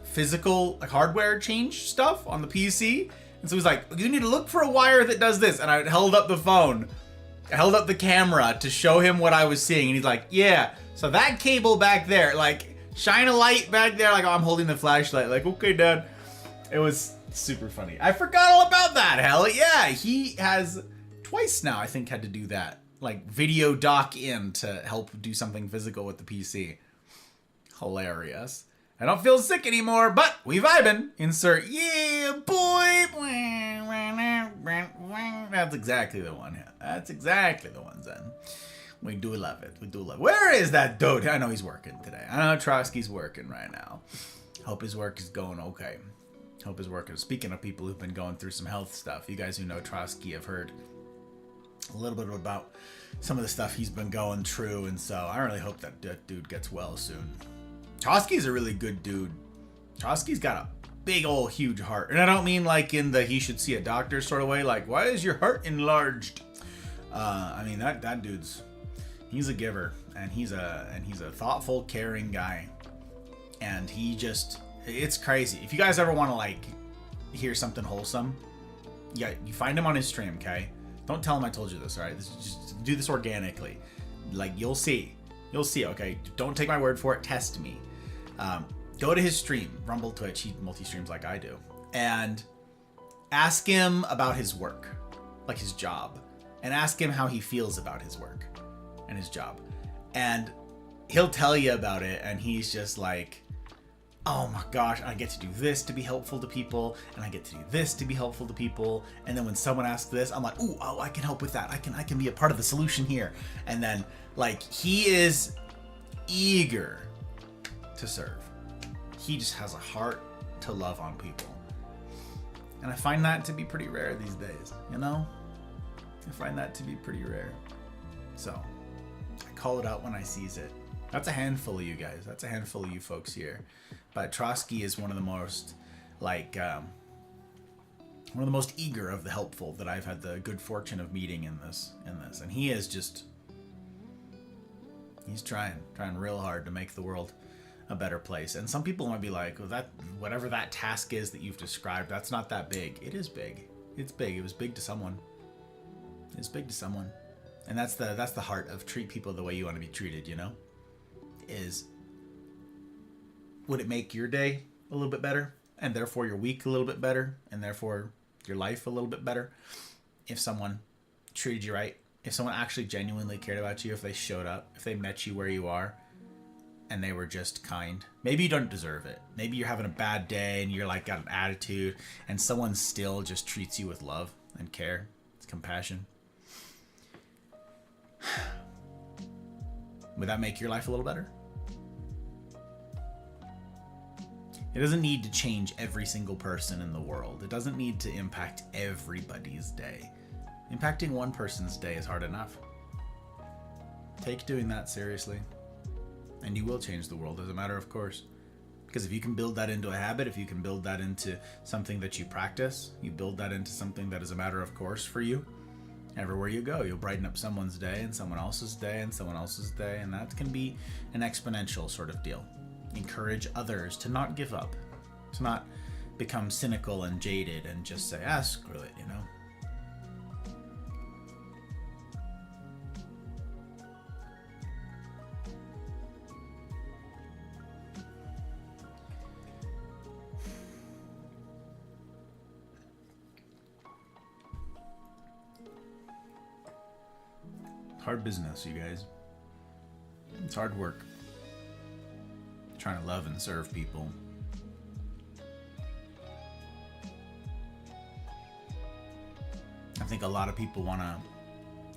physical, like, hardware change stuff on the PC. And so he's like, you need to look for a wire that does this. And I held up the phone. I held up the camera to show him what I was seeing. And he's like, yeah, so that cable back there, like, shine a light back there. Like, oh, I'm holding the flashlight. Like, okay, Dad. It was super funny. I forgot all about that, Helly. Yeah, he has twice now, I think, had to do that. Like, video dock in to help do something physical with the PC. Hilarious. I don't feel sick anymore, but we vibing. Insert, yeah, boy. That's exactly the one. Yeah. That's exactly the one, Zen. We do love it. We do love it. Where is that dude? I know he's working today. I know Trotsky's working right now. Hope his work is going okay. Hope his work is... Speaking of people who've been going through some health stuff, you guys who know Trotsky have heard a little bit about some of the stuff he's been going through, and so I really hope that dude gets well soon. Trotsky's a really good dude. Trotsky's got a big old huge heart, and I don't mean like in the he should see a doctor sort of way, like why is your heart enlarged? I mean that dude's, he's a giver, and he's a thoughtful, caring guy, and he just, it's crazy. If you guys ever want to like hear something wholesome, yeah, you find him on his stream, okay? Don't tell him I told you this, all right? Just do this organically. Like, you'll see. You'll see, okay? Don't take my word for it. Test me. Go to his stream, Rumble, Twitch. He multi-streams like I do. And ask him about his work, like his job. And ask him how he feels about his work and his job. And he'll tell you about it, and he's just like, oh my gosh, I get to do this to be helpful to people, and I get to do this to be helpful to people. And then when someone asks this, I'm like, ooh, oh, I can help with that. I can be a part of the solution here. And then, like, he is eager to serve. He just has a heart to love on people. And I find that to be pretty rare these days, you know? I find that to be pretty rare. So, I call it out when I sees it. That's a handful of you guys. That's a handful of you folks here. But Trotsky is one of the most, like, one of the most eager of the helpful that I've had the good fortune of meeting in this. And he is just, he's trying real hard to make the world a better place. And some people might be like, well, that, whatever that task is that you've described, that's not that big. It is big. It's big. It was big to someone. It's big to someone. And that's the heart of treat people the way you want to be treated, you know? Is, would it make your day a little bit better, and therefore your week a little bit better, and therefore your life a little bit better, if someone treated you right, if someone actually genuinely cared about you, if they showed up, if they met you where you are, and they were just kind? Maybe you don't deserve it. Maybe you're having a bad day and you're like got an attitude, and someone still just treats you with love and care. It's compassion. Would that make your life a little better? It doesn't need to change every single person in the world. It doesn't need to impact everybody's day. Impacting one person's day is hard enough. Take doing that seriously, and you will change the world as a matter of course. Because if you can build that into a habit, if you can build that into something that you practice, you build that into something that is a matter of course for you, everywhere you go, you'll brighten up someone's day and someone else's day and someone else's day, and that can be an exponential sort of deal. Encourage others to not give up, to not become cynical and jaded and just say, ah, screw it, you know? Hard business, you guys. It's hard work. Trying to love and serve people. I think a lot of people want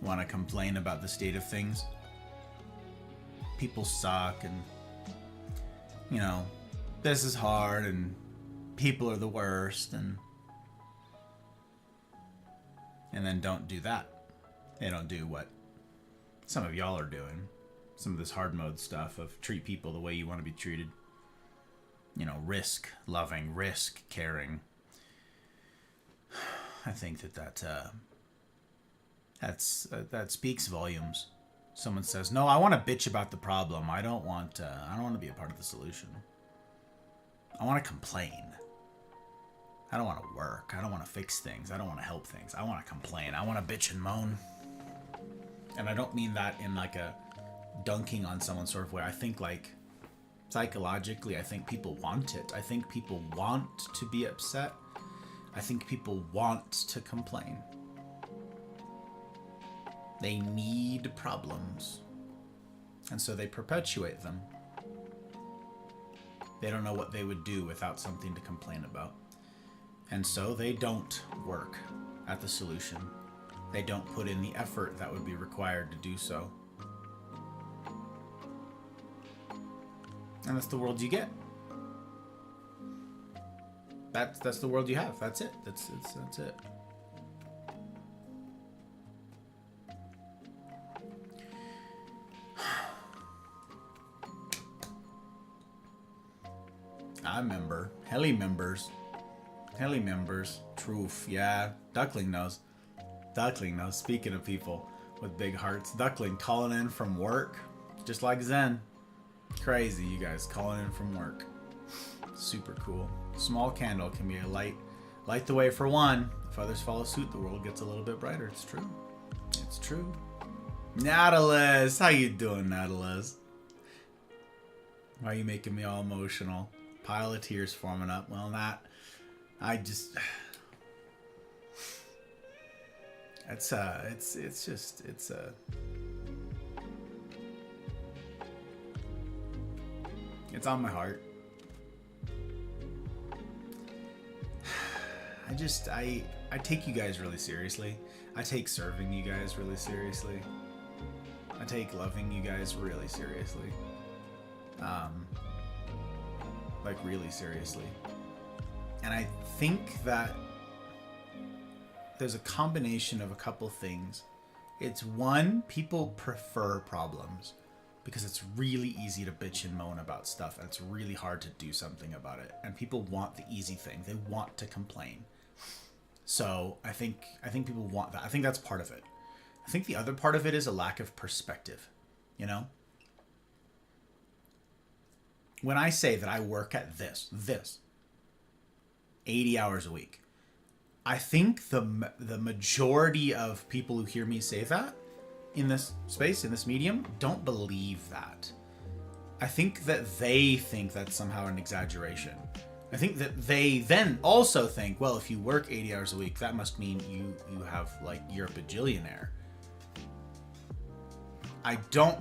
to complain about the state of things. People suck, and you know, this is hard, and people are the worst, and then don't do that. They don't do what some of y'all are doing. some of this hard mode stuff of treat people the way you want to be treated. You know, risk loving, risk caring. I think that speaks volumes. Someone says, "No, I want to bitch about the problem. I don't want to be a part of the solution. I want to complain. I don't want to work. I don't want to fix things. I don't want to help things. I want to complain. I want to bitch and moan." And I don't mean that in like a dunking on someone sort of way. I think like psychologically, I think people want it. I think people want to be upset. I think people want to complain. They need problems. And so they perpetuate them. They don't know what they would do without something to complain about. And so they don't work at the solution. They don't put in the effort that would be required to do so. And that's the world you get. That's the world you have. That's it. That's it. I remember. Heli members. Truth. Yeah. Duckling knows. Speaking of people with big hearts. Duckling calling in from work. Just like Zen. Crazy, you guys. Calling in from work. Super cool. Small candle can be a light. Light the way for one. If others follow suit, the world gets a little bit brighter. It's true. It's true. Nautilus. How you doing, Nautilus? Why are you making me all emotional? Pile of tears forming up. Well, it's on my heart. I take you guys really seriously. I take serving you guys really seriously. I take loving you guys really seriously. Like really seriously. And I think that there's a combination of a couple things. It's one, people prefer problems because it's really easy to bitch and moan about stuff, and it's really hard to do something about it. And people want the easy thing. They want to complain. So I think people want that. I think that's part of it. I think the other part of it is a lack of perspective, you know? When I say that I work at this 80 hours a week, I think the majority of people who hear me say that in this space, in this medium, don't believe that. I think that they think that's somehow an exaggeration. I think that they then also think, well, if you work 80 hours a week, that must mean you have, like, you're a bajillionaire. I don't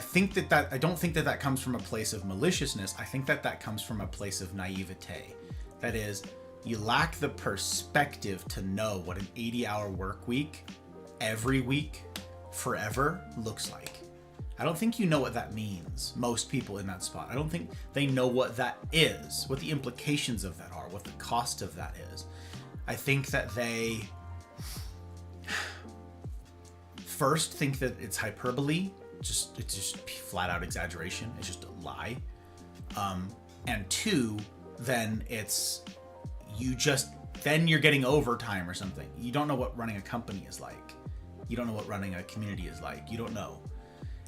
think that comes from a place of maliciousness. I think that comes from a place of naivete. That is, you lack the perspective to know what an 80-hour work week, every week, forever, looks like. I don't think you know what that means, most people in that spot. I don't think they know what that is, what the implications of that are, what the cost of that is. I think that they first think that it's hyperbole, it's just flat out exaggeration, it's just a lie. And two, then you're getting overtime or something. You don't know what running a company is like. You don't know what running a community is like. You don't know.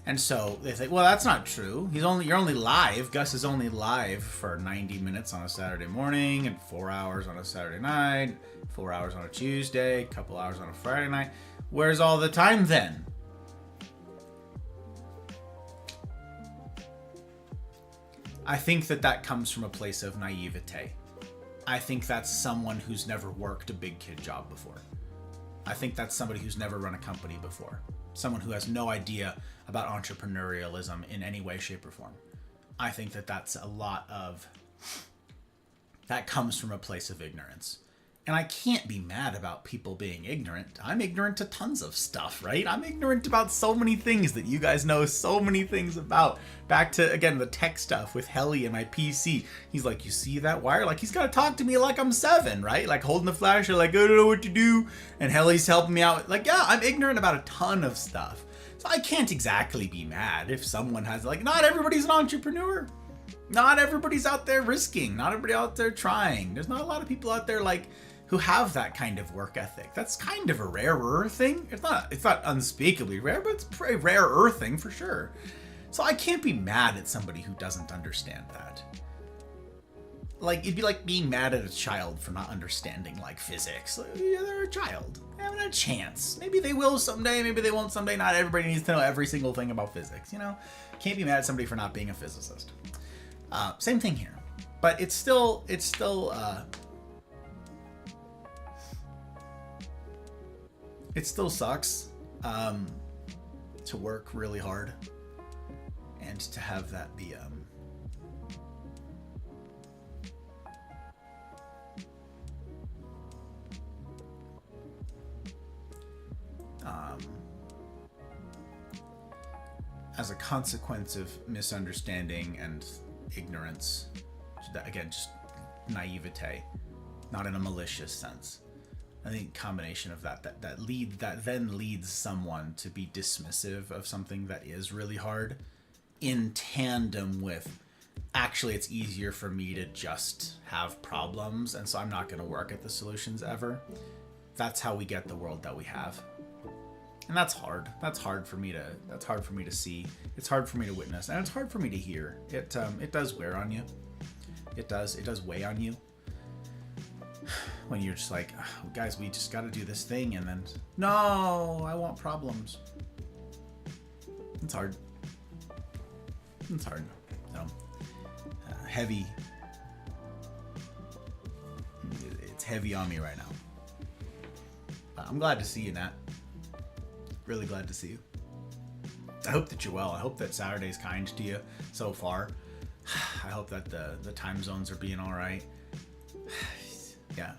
And so they think, well, that's not true. You're only live. Gus is only live for 90 minutes on a Saturday morning and 4 hours on a Saturday night, 4 hours on a Tuesday, a couple hours on a Friday night. Where's all the time then? I think that comes from a place of naivete. I think that's someone who's never worked a big kid job before. I think that's somebody who's never run a company before. Someone who has no idea about entrepreneurialism in any way, shape, or form. I think that's a lot of... that comes from a place of ignorance. And I can't be mad about people being ignorant. I'm ignorant to tons of stuff, right? I'm ignorant about so many things that you guys know so many things about. Back to, again, the tech stuff with Heli and my PC. He's like, you see that wire? Like, he's got to talk to me like I'm 7, right? Like, holding the flashlight, like, I don't know what to do. And Heli's helping me out. Like, yeah, I'm ignorant about a ton of stuff. So I can't exactly be mad if someone has, like, not everybody's an entrepreneur. Not everybody's out there risking. Not everybody out there trying. There's not a lot of people out there, like, who have that kind of work ethic. That's kind of a rarer thing. It's not unspeakably rare, but it's a rarer thing for sure. So I can't be mad at somebody who doesn't understand that. Like, it'd be like being mad at a child for not understanding, like, physics. Like, yeah, they're a child. They haven't had a chance. Maybe they will someday, maybe they won't someday. Not everybody needs to know every single thing about physics, you know? Can't be mad at somebody for not being a physicist. Same thing here. But it still sucks to work really hard and to have that be as a consequence of misunderstanding and ignorance. Again, just naivete, not in a malicious sense. I think combination of that then leads someone to be dismissive of something that is really hard, in tandem with, actually it's easier for me to just have problems, and so I'm not going to work at the solutions ever. That's how we get the world that we have. And that's hard. That's hard for me to see. It's hard for me to witness, and it's hard for me to hear. It does wear on you. It does weigh on you. When you're just like, oh, guys, we just got to do this thing, and then, no, I want problems. It's hard. It's hard. So, heavy. It's heavy on me right now. I'm glad to see you, Nat. Really glad to see you. I hope that you're well. I hope that Saturday's kind to you so far. I hope that the time zones are being all right. Yeah.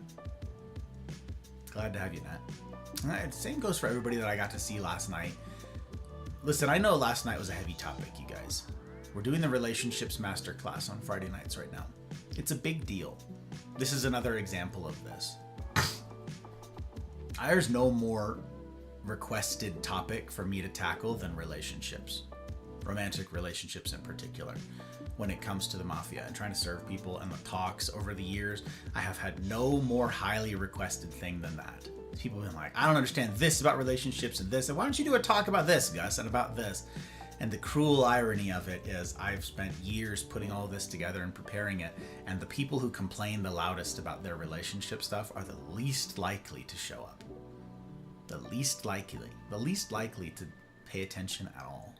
Glad to have you, Nat. Same goes for everybody that I got to see last night. Listen, I know last night was a heavy topic, you guys. We're doing the relationships masterclass on Friday nights right now. It's a big deal. This is another example of this. There's no more requested topic for me to tackle than relationships. Romantic relationships in particular. When it comes to the mafia and trying to serve people and the talks over the years, I have had no more highly requested thing than that. People have been like, I don't understand this about relationships and this, and why don't you do a talk about this, Gus, and about this? And the cruel irony of it is I've spent years putting all this together and preparing it, and the people who complain the loudest about their relationship stuff are the least likely to show up. The least likely to pay attention at all.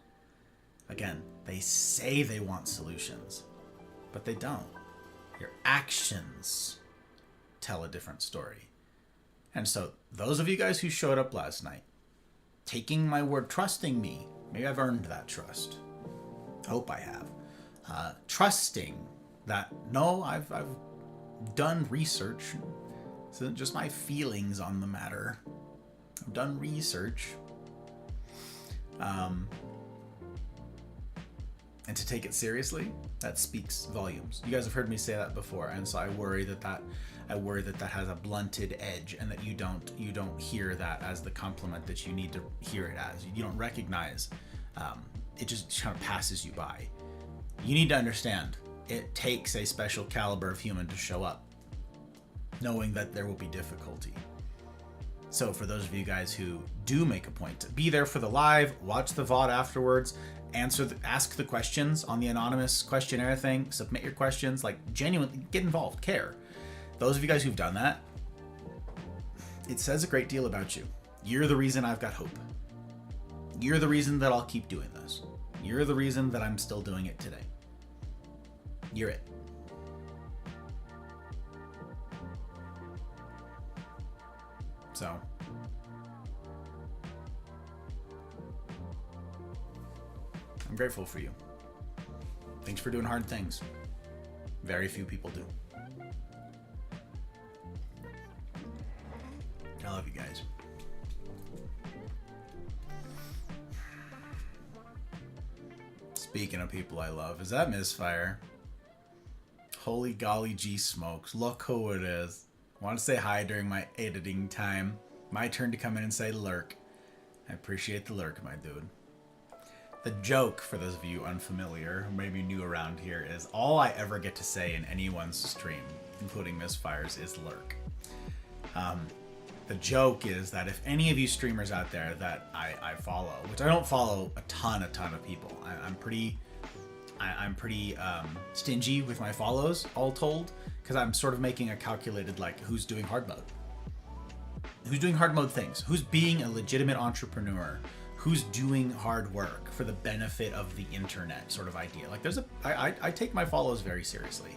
Again, they say they want solutions, but they don't. Your actions tell a different story. And so those of you guys who showed up last night, taking my word, trusting me, maybe I've earned that trust. Hope I have. Trusting that, no, I've done research. This isn't just my feelings on the matter. I've done research. And to take it seriously, that speaks volumes. You guys have heard me say that before, and so I worry that has a blunted edge, and that you don't hear that as the compliment that you need to hear it as. You don't recognize. It just kind of passes you by. You need to understand, it takes a special caliber of human to show up, knowing that there will be difficulty. So for those of you guys who do make a point to be there for the live, watch the VOD afterwards, ask the questions on the anonymous questionnaire thing, submit your questions, like genuinely get involved, care. Those of you guys who've done that, it says a great deal about you. You're the reason I've got hope. You're the reason that I'll keep doing this. You're the reason that I'm still doing it today. You're it. So, I'm grateful for you. Thanks for doing hard things. Very few people do. I love you guys. Speaking of people I love, is that Misfire? Holy golly gee smokes. Look who it is. I want to say hi during my editing time. My turn to come in and say lurk. I appreciate the lurk, my dude. The joke, for those of you unfamiliar, who maybe new around here, is all I ever get to say in anyone's stream, including Misfires, is lurk. The joke is that if any of you streamers out there that I follow, which I don't follow a ton of people, I'm pretty stingy with my follows, all told, because I'm sort of making a calculated, like, who's doing hard mode. Who's doing hard mode things? Who's being a legitimate entrepreneur? Who's doing hard work for the benefit of the internet sort of idea? Like, I take my follows very seriously.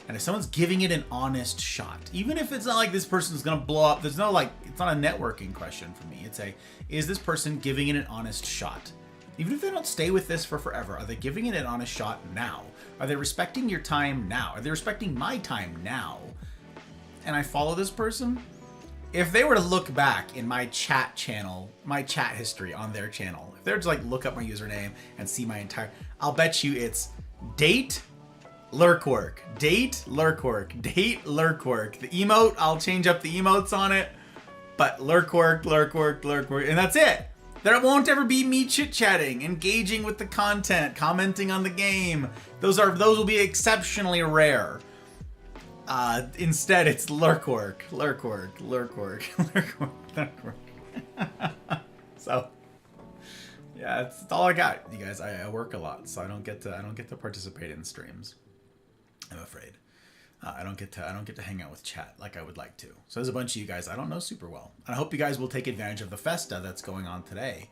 And if someone's giving it an honest shot, even if it's not like this person's gonna blow up, there's no, like, it's not a networking question for me. It's is this person giving it an honest shot? Even if they don't stay with this for forever, are they giving it an honest shot now? Are they respecting your time now? Are they respecting my time now? And I follow this person? If they were to look back in my chat channel, my chat history on their channel, if they were to, like, look up my username and see my entire, I'll bet you it's date lurkwork, date lurkwork, date lurkwork. The emote, I'll change up the emotes on it, but lurkwork, and that's it. There won't ever be me chit-chatting, engaging with the content, commenting on the game. Those will be exceptionally rare. Instead, it's lurkwork. So, yeah, that's all I got, you guys. I work a lot, so I don't get to participate in streams. I'm afraid. I don't get to hang out with chat like I would like to. So there's a bunch of you guys I don't know super well. And I hope you guys will take advantage of the festa that's going on today.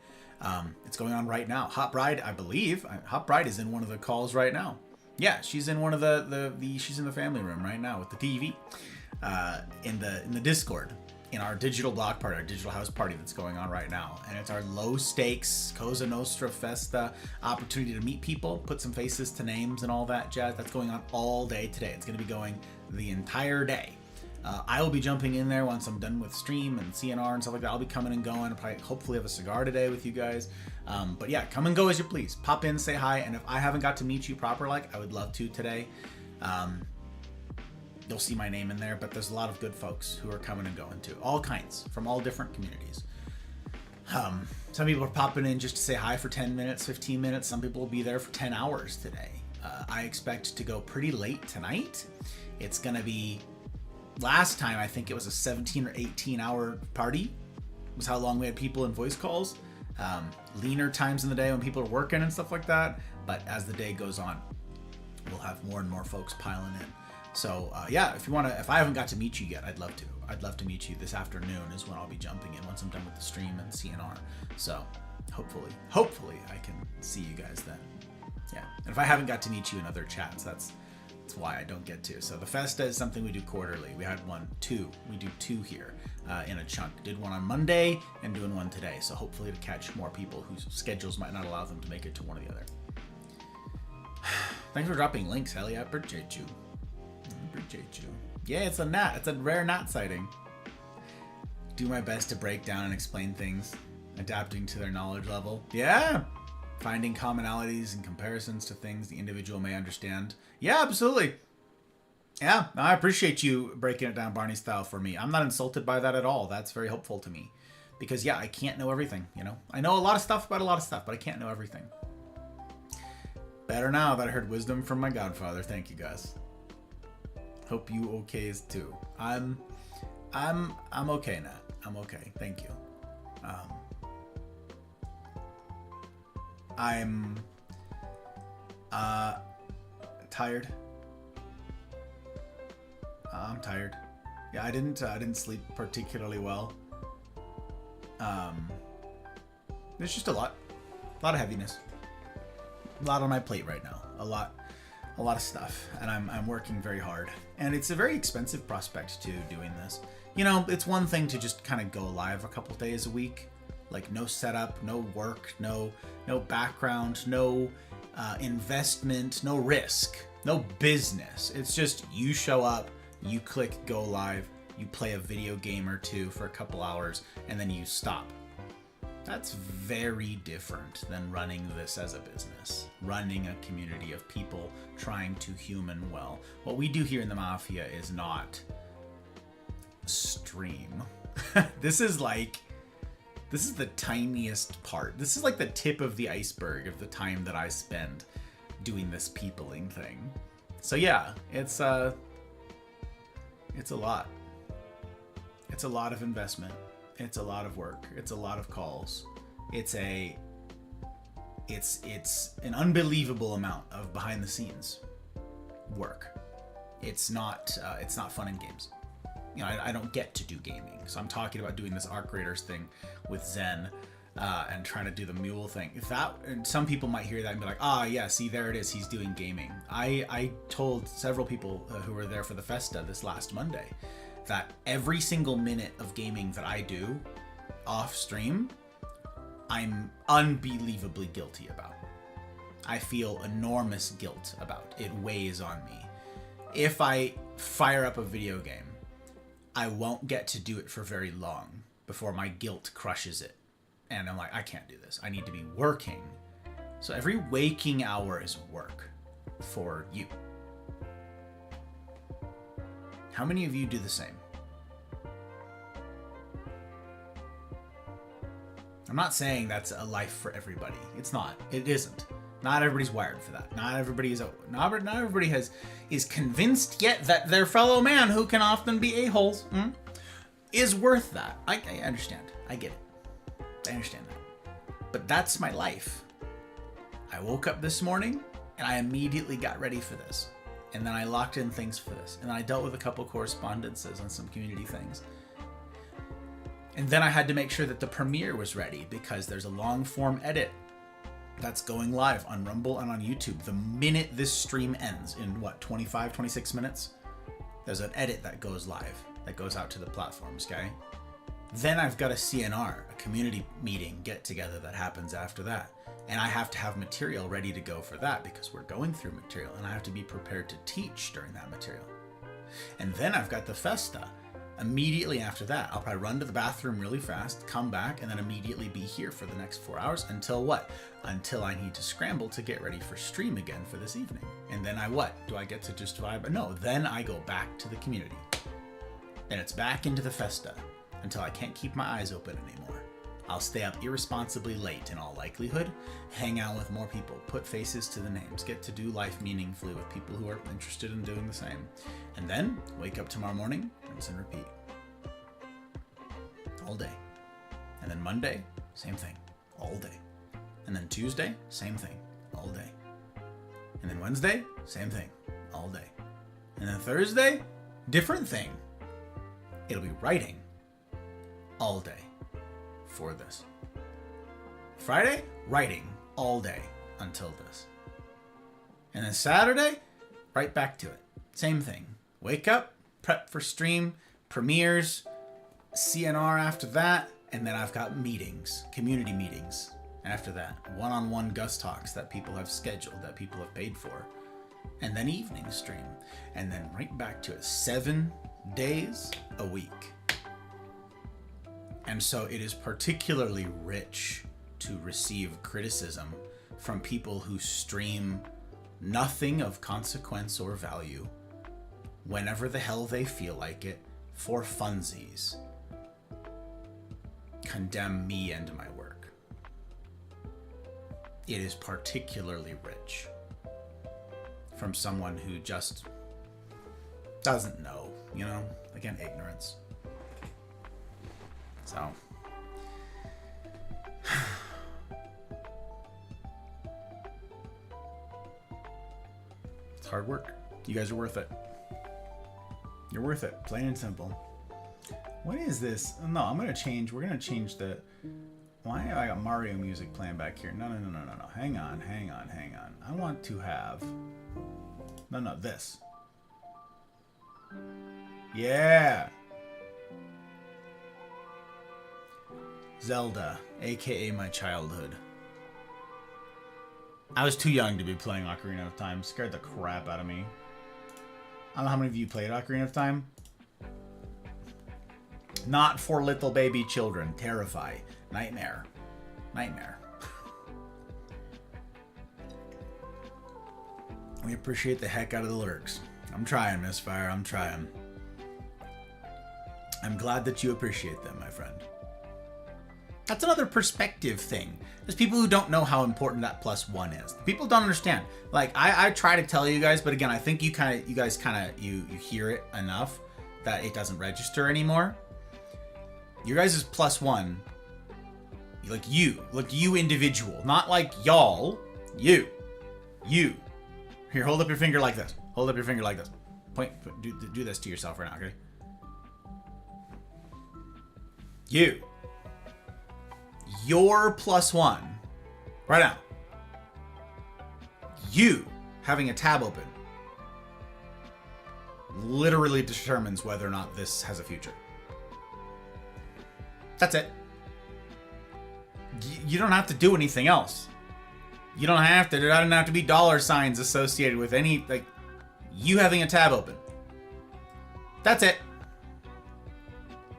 It's going on right now. Hot Bride, I believe. Hot Bride is in one of the calls right now. Yeah, she's in one of she's in the family room right now with the TV. In the Discord. In our digital block party, our digital house party that's going on right now. And it's our low stakes Cosa Nostra Festa opportunity to meet people, put some faces to names and all that jazz. That's going on all day today. It's going to be going the entire day. I will be jumping in there once I'm done with stream and CNR and stuff like that. I'll be coming and going. I'll probably hopefully have a cigar today with you guys. But yeah, come and go as you please. Pop in, say hi. And if I haven't got to meet you proper, like, I would love to today. You'll see my name in there, but there's a lot of good folks who are coming and going too. All kinds, from all different communities. Some people are popping in just to say hi for 10 minutes, 15 minutes. Some people will be there for 10 hours today. I expect to go pretty late tonight. It's going to be, last time I think it was a 17 or 18 hour party. Was how long we had people in voice calls. Leaner times in the day when people are working and stuff like that. But as the day goes on, we'll have more and more folks piling in. So yeah, if I haven't got to meet you yet, I'd love to. I'd love to meet you this afternoon is when I'll be jumping in once I'm done with the stream and CNR. So hopefully I can see you guys then. Yeah, and if I haven't got to meet you in other chats, that's why I don't get to. So the Festa is something we do quarterly. We had we do two here in a chunk. Did one on Monday and doing one today. So hopefully to catch more people whose schedules might not allow them to make it to one or the other. Thanks for dropping links, Ellie. I appreciate you. Yeah, it's a gnat. It's a rare gnat sighting. Do my best to break down and explain things, adapting to their knowledge level. Yeah. Finding commonalities and comparisons to things the individual may understand. Yeah, absolutely. Yeah, I appreciate you breaking it down Barney style for me. I'm not insulted by that at all. That's very helpful to me. Because, yeah, I can't know everything, you know? I know a lot of stuff about a lot of stuff, but I can't know everything. Better now that I heard wisdom from my godfather. Thank you, guys. Hope you okays too. I'm okay now. I'm okay. Thank you. I'm tired. I'm tired. Yeah, I didn't sleep particularly well. There's just a lot of heaviness. A lot on my plate right now. A lot of stuff, and I'm working very hard. And it's a very expensive prospect too, doing this. You know, it's one thing to just kind of go live a couple days a week, like no setup, no work, no background, no investment, no risk, no business. It's just you show up, you click go live, you play a video game or two for a couple hours, and then you stop. That's very different than running this as a business, running a community of people trying to human well. What we do here in the Mafia is not stream. This is like This is the tiniest part. This is like the tip of the iceberg of the time that I spend doing this peopling thing. So yeah, it's a lot. It's a lot of investment. It's a lot of work. It's a lot of calls. It's an unbelievable amount of behind the scenes work. It's not fun in games. You know, I don't get to do gaming. So I'm talking about doing this Arc Raiders thing with Zen and trying to do the mule thing. And some people might hear that and be like, yeah, see, there it is. He's doing gaming. I told several people who were there for the Festa this last Monday that every single minute of gaming that I do off stream, I'm unbelievably guilty about. I feel enormous guilt about. It weighs on me. If I fire up a video game, I won't get to do it for very long before my guilt crushes it. And I'm like, I can't do this. I need to be working. So every waking hour is work for you. How many of you do the same? I'm not saying that's a life for everybody. It's not. It isn't. Not everybody's wired for that. Not everybody is convinced yet that their fellow man, who can often be a-holes, is worth that. I understand. I get it. I understand that. But that's my life. I woke up this morning and I immediately got ready for this. And then I locked in things for this. And then I dealt with a couple correspondences on some community things. And then I had to make sure that the premiere was ready because there's a long form edit that's going live on Rumble and on YouTube. The minute this stream ends in 25, 26 minutes, there's an edit that goes live, that goes out to the platforms, okay? Then I've got a CNR, a community meeting get together that happens after that. And I have to have material ready to go for that because we're going through material and I have to be prepared to teach during that material. And then I've got the Festa. Immediately after that, I'll probably run to the bathroom really fast, come back, and then immediately be here for the next 4 hours until what? Until I need to scramble to get ready for stream again for this evening. And then do I get to just vibe? No, then I go back to the community. Then it's back into the Festa until I can't keep my eyes open anymore. I'll stay up irresponsibly late in all likelihood, hang out with more people, put faces to the names, get to do life meaningfully with people who are interested in doing the same. And then wake up tomorrow morning, rinse and repeat. All day. And then Monday, same thing, all day. And then Tuesday, same thing, all day. And then Wednesday, same thing, all day. And then Thursday, different thing. It'll be writing all day for this. Friday, writing all day until this. And then Saturday, right back to it. Same thing. Wake up, prep for stream, premieres, CNR after that, and then I've got meetings, community meetings after that. One-on-one Gus Talks that people have scheduled, that people have paid for. And then evening stream. And then right back to it. 7 days a week. And so it is particularly rich to receive criticism from people who stream nothing of consequence or value whenever the hell they feel like it for funsies. Condemn me and my work. It is particularly rich from someone who just doesn't know, you know? Again, ignorance. So, it's hard work. You guys are worth it. You're worth it, plain and simple. What is this? No, I'm gonna change. We're gonna change the. Why have I got Mario music playing back here? No. Hang on. I want to have. No, this. Yeah. Zelda, aka my childhood. I was too young to be playing Ocarina of Time. Scared the crap out of me. I don't know how many of you played Ocarina of Time. Not for little baby children. Terrify. Nightmare. We appreciate the heck out of the lurks. I'm trying, Miss Fire. I'm trying. I'm glad that you appreciate them, my friend. That's another perspective thing. There's people who don't know how important that +1 is. People don't understand. Like, I try to tell you guys, but again, I think you guys hear it enough that it doesn't register anymore. Your guys' +1, like you individual, not like y'all, you. Here, hold up your finger like this. Hold up your finger like this. Point, do this to yourself right now, okay? Your +1, right now. You having a tab open literally determines whether or not this has a future. That's it. You don't have to do anything else. You don't have to. There doesn't have to be dollar signs associated with any, like, you having a tab open. That's it.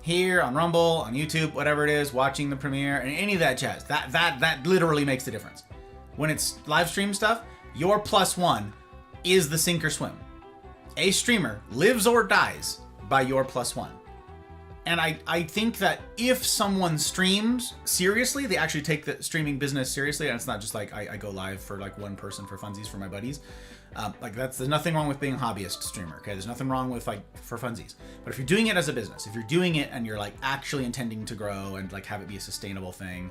Here on Rumble, on YouTube, whatever it is, watching the premiere, and any of that jazz. That literally makes the difference. When it's live stream stuff, your +1 is the sink or swim. A streamer lives or dies by your +1. And I think that if someone streams seriously, they actually take the streaming business seriously, and it's not just like I go live for like one person for funsies for my buddies. Like there's nothing wrong with being a hobbyist streamer, okay? There's nothing wrong with like for funsies. But if you're doing it as a business, if you're doing it and you're like actually intending to grow and like have it be a sustainable thing,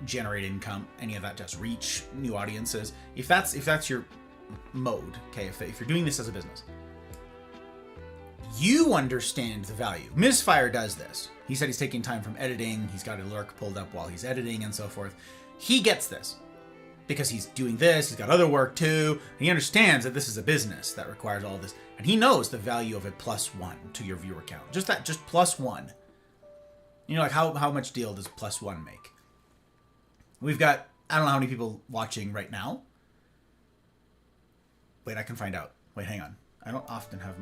generate income, any of that, just reach new audiences. If that's your mode, okay? If you're doing this as a business, you understand the value. Misfire does this. He said he's taking time from editing. He's got a lurk pulled up while he's editing and so forth. He gets this because he's doing this. He's got other work too. And he understands that this is a business that requires all this. And he knows the value of a +1 to your viewer count. Just +1. You know, like how much deal does +1 make? We've got, I don't know how many people watching right now. Wait, I can find out. Wait, hang on. I don't often have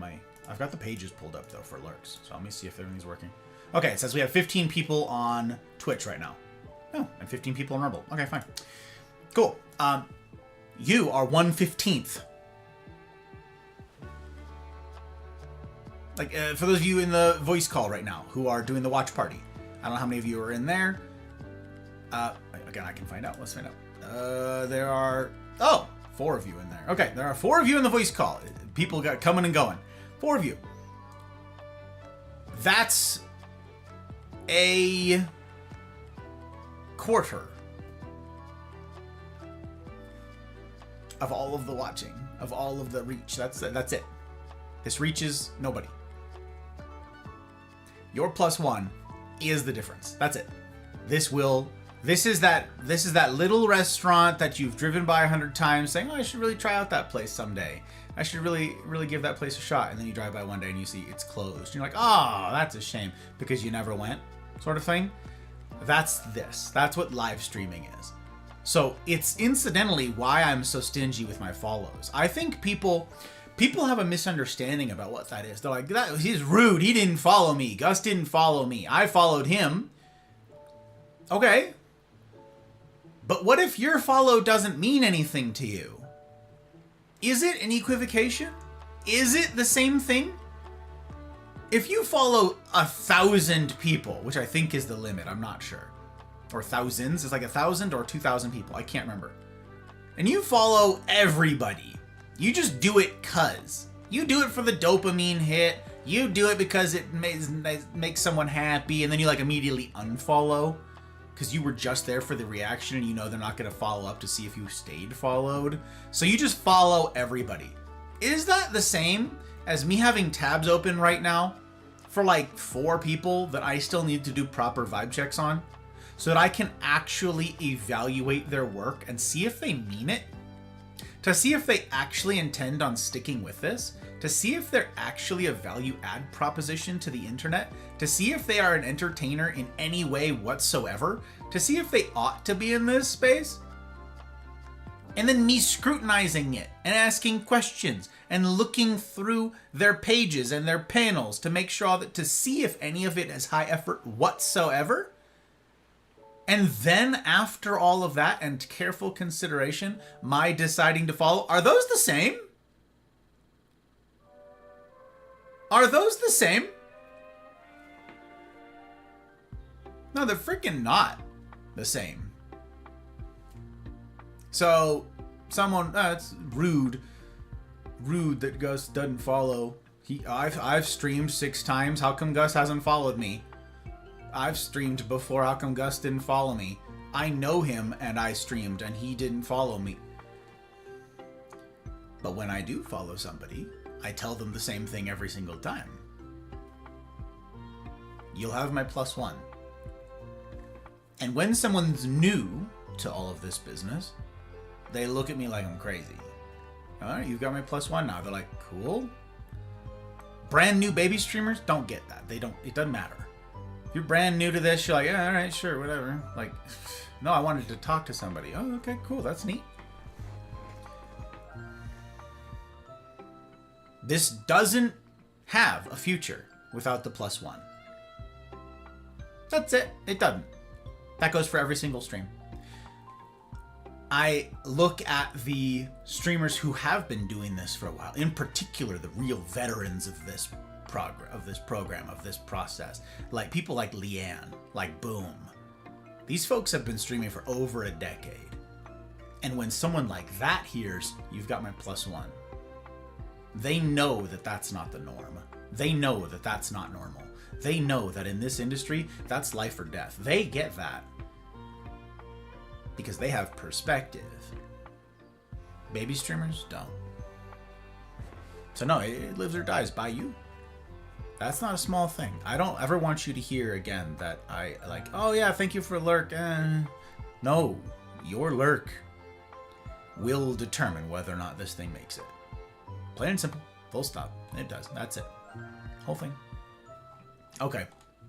I've got the pages pulled up though for lurks. So let me see if everything's working. Okay, it says we have 15 people on Twitch right now. Oh, and 15 people on Rumble. Okay, fine. Cool. You are 1/15th. Like, for those of you in the voice call right now who are doing the watch party, I don't know how many of you are in there. Again, I can find out. Let's find out. There are, 4 of you in there. Okay, there are 4 of you in the voice call. People got coming and going. 4 of you. That's a quarter of all of the watching, of all of the reach. That's it. This reaches nobody. Your +1 is the difference. That's it. This is that little restaurant that you've driven by 100 times saying, oh, I should really try out that place someday. I should really give that place a shot. And then you drive by one day and you see it's closed. And you're like, oh, that's a shame because you never went, sort of thing. That's this. That's what live streaming is. So it's incidentally why I'm so stingy with my follows. I think people have a misunderstanding about what that is. They're like, he's rude. He didn't follow me. Gus didn't follow me. I followed him. Okay. But what if your follow doesn't mean anything to you? Is it an equivocation? Is it the same thing? If you follow 1,000 people, which I think is the limit, I'm not sure. Or thousands, it's like 1,000 or 2,000 people, I can't remember. And you follow everybody. You just do it 'cause. You do it for the dopamine hit. You do it because it makes someone happy, and then you like immediately unfollow. Because you were just there for the reaction and you know they're not going to follow up to see if you stayed followed. So you just follow everybody. Is that the same as me having tabs open right now for like 4 people that I still need to do proper vibe checks on? So that I can actually evaluate their work and see if they mean it? To see if they actually intend on sticking with this? To see if they're actually a value add proposition to the internet? To see if they are an entertainer in any way whatsoever? To see if they ought to be in this space? And then me scrutinizing it and asking questions and looking through their pages and their panels to make sure that to see if any of it is high effort whatsoever? And then after all of that and careful consideration, my deciding to follow, are those the same? Are those the same? No, they're freaking not the same. So, someone, it's rude that Gus doesn't follow. I've streamed 6 times. How come Gus hasn't followed me? I've streamed before. How come Gus didn't follow me? I know him and I streamed and he didn't follow me. But when I do follow somebody, I tell them the same thing every single time. You'll have my +1. And when someone's new to all of this business, they look at me like I'm crazy. All right, you've got my +1 now. They're like, cool. Brand new baby streamers don't get that. It doesn't matter. If you're brand new to this, you're like, yeah, all right, sure, whatever. Like, no, I wanted to talk to somebody. Oh, okay, cool. That's neat. This doesn't have a future without the +1. That's it. It doesn't. That goes for every single stream. I look at the streamers who have been doing this for a while, in particular the real veterans of this program, of this process, like people like Leanne, like Boom. These folks have been streaming for over a decade. And when someone like that hears, you've got my +1, they know that that's not the norm. They know that that's not normal. They know that in this industry, that's life or death. They get that. Because they have perspective. Baby streamers don't. So no, it lives or dies by you. That's not a small thing. I don't ever want you to hear again that I like, oh yeah, thank you for lurk. No, your lurk will determine whether or not this thing makes it. Plain and simple. Full stop. It does. That's it. Whole thing. Okay.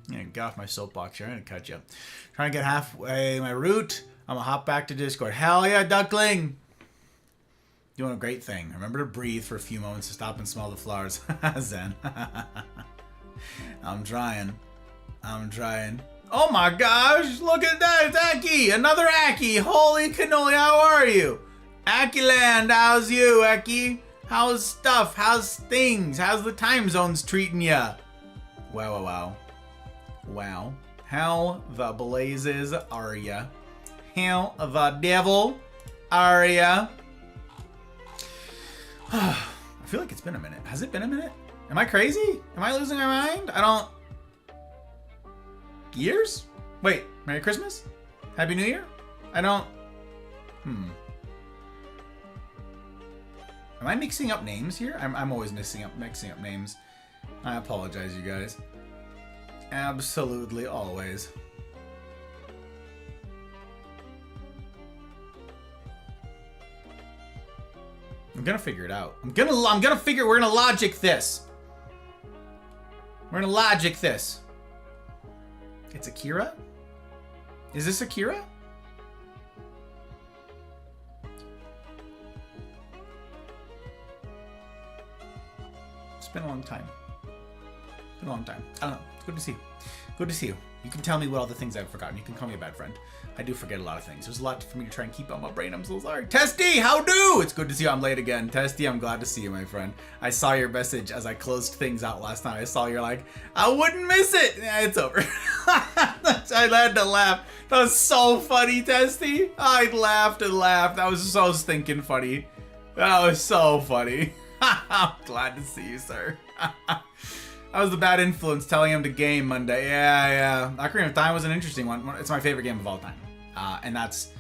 I'm gonna get off my soapbox here. I'm gonna cut you up. Trying to get halfway my route. I'm gonna hop back to Discord. Hell yeah, Duckling! Doing a great thing. Remember to breathe for a few moments to stop and smell the flowers. Zen. I'm trying. Oh my gosh! Look at that! It's Aki! Another Aki! Holy cannoli, how are you? Akiland, how's you, Aki? How's stuff? How's things? How's the time zones treating ya? Wow. How the blazes are ya? How the devil are ya? I feel like it's been a minute. Has it been a minute? Am I crazy? Am I losing my mind? Years? Wait, Merry Christmas? Happy New Year? Am I mixing up names here? I'm always mixing up names. I apologize, you guys. Absolutely always. I'm gonna figure it out. We're gonna logic this. We're gonna logic this. It's Akira? Is this Akira? It's been a long time. I don't know. It's good to see you. Good to see you. You can tell me what all the things I've forgotten. You can call me a bad friend. I do forget a lot of things. There's a lot for me to try and keep on my brain. I'm so sorry. Testy, how do? It's good to see you. I'm late again. Testy, I'm glad to see you, my friend. I saw your message as I closed things out last night. I saw you're like, I wouldn't miss it. Yeah, it's over. I had to laugh. That was so funny, Testy. I laughed and laughed. That was so stinking funny. That was so funny. I'm glad to see you, sir. That was the bad influence telling him to game Monday. Yeah. Ocarina of Time was an interesting one. It's my favorite game of all time. And that's,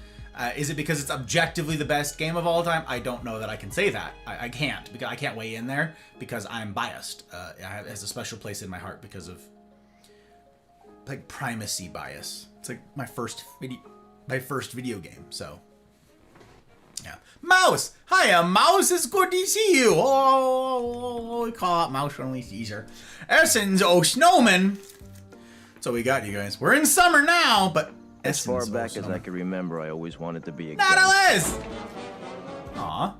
is it because it's objectively the best game of all time? I don't know that I can say that. I can't, because I can't weigh in there because I'm biased. It has a special place in my heart because of like primacy bias. It's like my first video game, so. Yeah. Mouse! Hiya, Mouse! It's good to see you! Oh, we call out Mouse when we see her. Essence, snowman! So we got you guys. We're in summer now, but as far back as I can remember, I always wanted to be a Nautilus! Aw.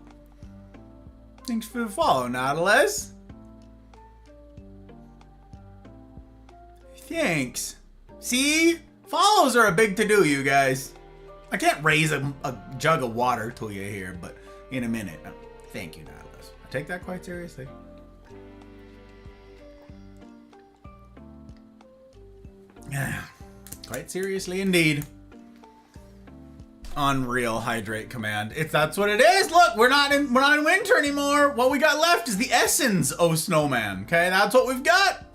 Thanks for the follow, Nautilus. Thanks. See? Follows are a big to-do, you guys. I can't raise a jug of water till you're here, but in a minute. Thank you, Nautilus. I take that quite seriously. Quite seriously indeed. Unreal hydrate command. That's what it is. Look, we're not in winter anymore. What we got left is the essence, oh snowman. Okay, that's what we've got.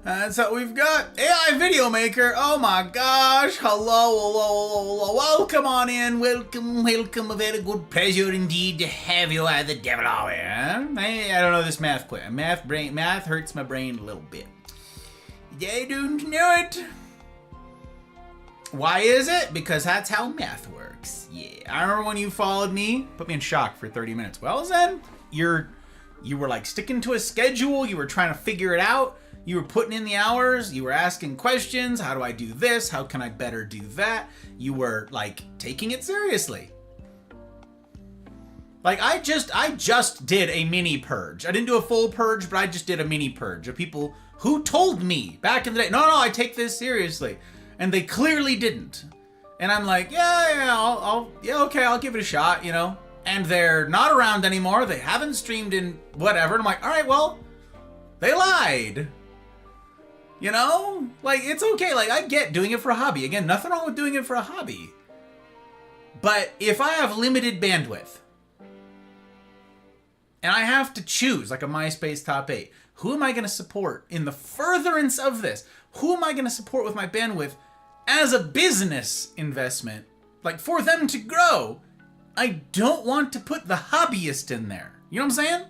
That's what we've got. AI video maker. Oh my gosh. Hello. Welcome on in. Welcome. A very good pleasure indeed to have you at the devil hour. Hey, I don't know this math quiz. Math hurts my brain a little bit. I don't know it. Why is it? Because that's how math works. Yeah. I remember when you followed me, put me in shock for 30 minutes. Well, Zen, you were like sticking to a schedule. You were trying to figure it out. You were putting in the hours. You were asking questions. How do I do this? How can I better do that? You were like taking it seriously. Like I just did a mini purge. I didn't do a full purge, but I just did a mini purge of people who told me back in the day, no, I take this seriously. And they clearly didn't. And I'm like, okay, I'll give it a shot, you know? And they're not around anymore. They haven't streamed in whatever. And I'm like, all right, well, they lied. You know? Like, it's okay. Like, I get doing it for a hobby. Again, nothing wrong with doing it for a hobby. But if I have limited bandwidth, and I have to choose, like a MySpace top 8, who am I going to support in the furtherance of this? Who am I going to support with my bandwidth as a business investment? Like, for them to grow, I don't want to put the hobbyist in there. You know what I'm saying?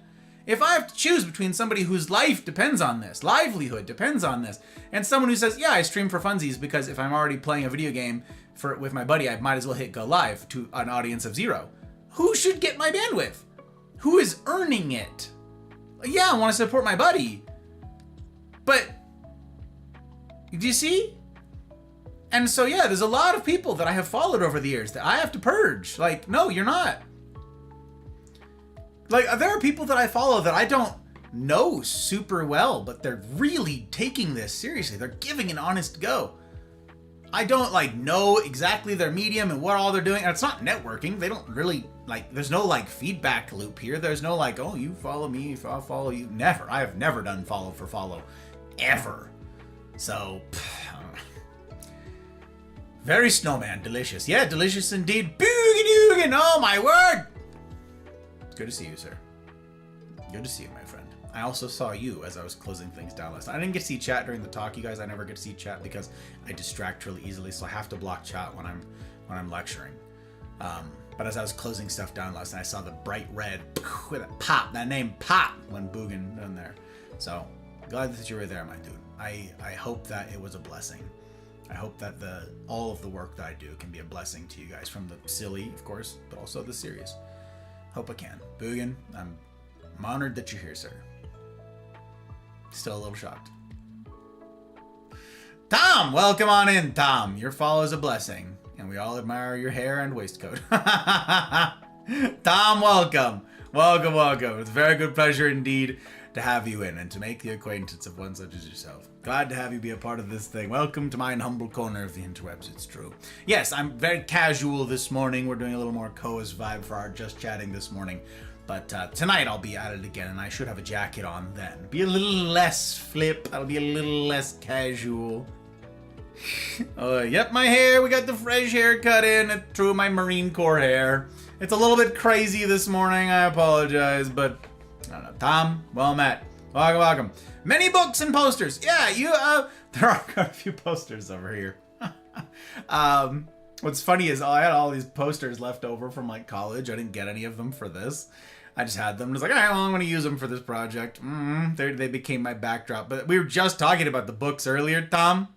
If I have to choose between somebody whose life depends on this, livelihood depends on this, and someone who says, yeah, I stream for funsies because if I'm already playing a video game with my buddy, I might as well hit go live to an audience of 0. Who should get my bandwidth? Who is earning it? Yeah, I want to support my buddy, but do you see? And so, yeah, there's a lot of people that I have followed over the years that I have to purge. Like, no, you're not. Like, there are people that I follow that I don't know super well, but they're really taking this seriously. They're giving an honest go. I don't, like, know exactly their medium and what all they're doing. And it's not networking. They don't really, like, there's no, like, feedback loop here. There's no, like, oh, you follow me, I'll follow you. Never. I have never done follow for follow. Ever. So, very snowman, delicious. Yeah, delicious indeed. Boogie-doogie, oh my word. It's good to see you, sir. Good to see you, my friend. I also saw you as I was closing things down last night. I didn't get to see chat during the talk, you guys. I never get to see chat because I distract really easily, so I have to block chat when I'm lecturing. But as I was closing stuff down last night, I saw the bright red with a pop. That name pop when Boogan in there. So glad that you were there, my dude. I hope that it was a blessing. I hope that all of the work that I do can be a blessing to you guys, from the silly, of course, but also the serious. Hope I can. Boogan, I'm honored that you're here, sir. Still a little shocked. Tom, welcome on in, Tom. Your follow is a blessing, and we all admire your hair and waistcoat. Tom, welcome. Welcome. It's a very good pleasure indeed to have you in and to make the acquaintance of one such as yourself. Glad to have you be a part of this thing. Welcome to my humble corner of the interwebs, it's true. Yes, I'm very casual this morning. We're doing a little more Koa's vibe for our just chatting this morning. But tonight I'll be at it again, and I should have a jacket on then. Be a little less flip. I'll be a little less casual. Yep, my hair. We got the fresh haircut in. It's true, my Marine Corps hair. It's a little bit crazy this morning. I apologize, but I don't know. Tom, well met. Welcome. Many books and posters. Yeah, there are a few posters over here. What's funny is I had all these posters left over from like college. I didn't get any of them for this. I just had them. I was like, all right, well, I'm going to use them for this project. They became my backdrop. But we were just talking about the books earlier, Tom.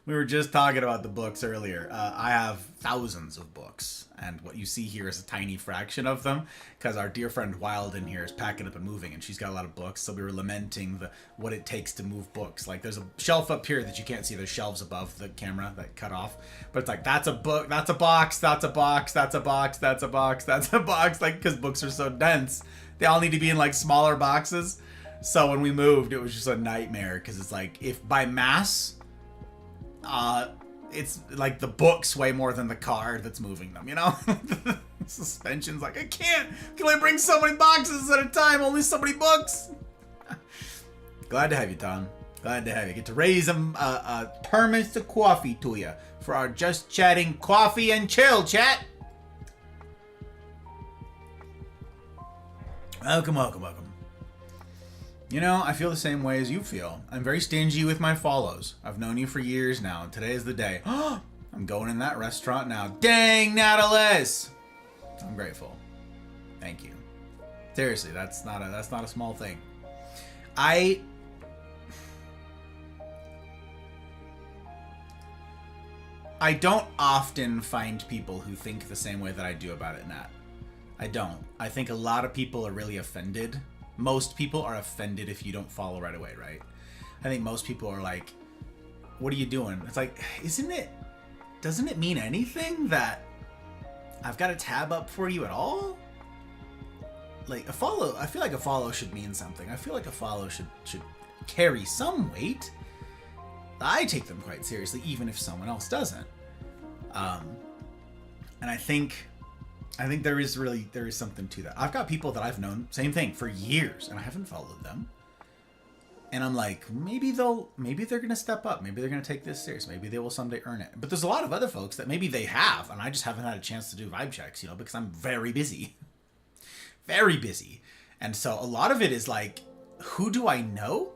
We were just talking about the books earlier. I have thousands of books, and what you see here is a tiny fraction of them, because our dear friend Wild in here is packing up and moving, and she's got a lot of books, so we were lamenting what it takes to move books. Like, there's a shelf up here that you can't see. There's shelves above the camera that cut off, but it's like, that's a book, that's a box, that's a box, that's a box, that's a box, that's a box, like, because books are so dense. They all need to be in, like, smaller boxes. So when we moved, it was just a nightmare, because it's like, if by mass... it's like the books weigh more than the car that's moving them, you know? Suspension's like, I can only bring so many boxes at a time, only so many books. Glad to have you, Tom. Glad to have you. Get to raise a thermos of coffee to you for our just chatting coffee and chill chat. Welcome, welcome, welcome. You know, I feel the same way as you feel. I'm very stingy with my follows. I've known you for years now. Today is the day. I'm going in that restaurant now. Dang, Natalis! I'm grateful. Thank you. Seriously, that's not a small thing. I don't often find people who think the same way that I do about it, Nat. I don't. I think a lot of people are really offended. Most people are offended if you don't follow right away, right? I think most people are like, what are you doing? It's like, doesn't it mean anything that I've got a tab up for you at all? Like, a follow, I feel like a follow should mean something. I feel like a follow should carry some weight. I take them quite seriously, even if someone else doesn't. And I think there is something to that. I've got people that I've known, same thing, for years, and I haven't followed them. And I'm like, maybe they're gonna step up. Maybe they're gonna take this serious. Maybe they will someday earn it. But there's a lot of other folks that maybe they have, and I just haven't had a chance to do vibe checks, you know, because I'm very busy. Very busy. And so a lot of it is like, who do I know?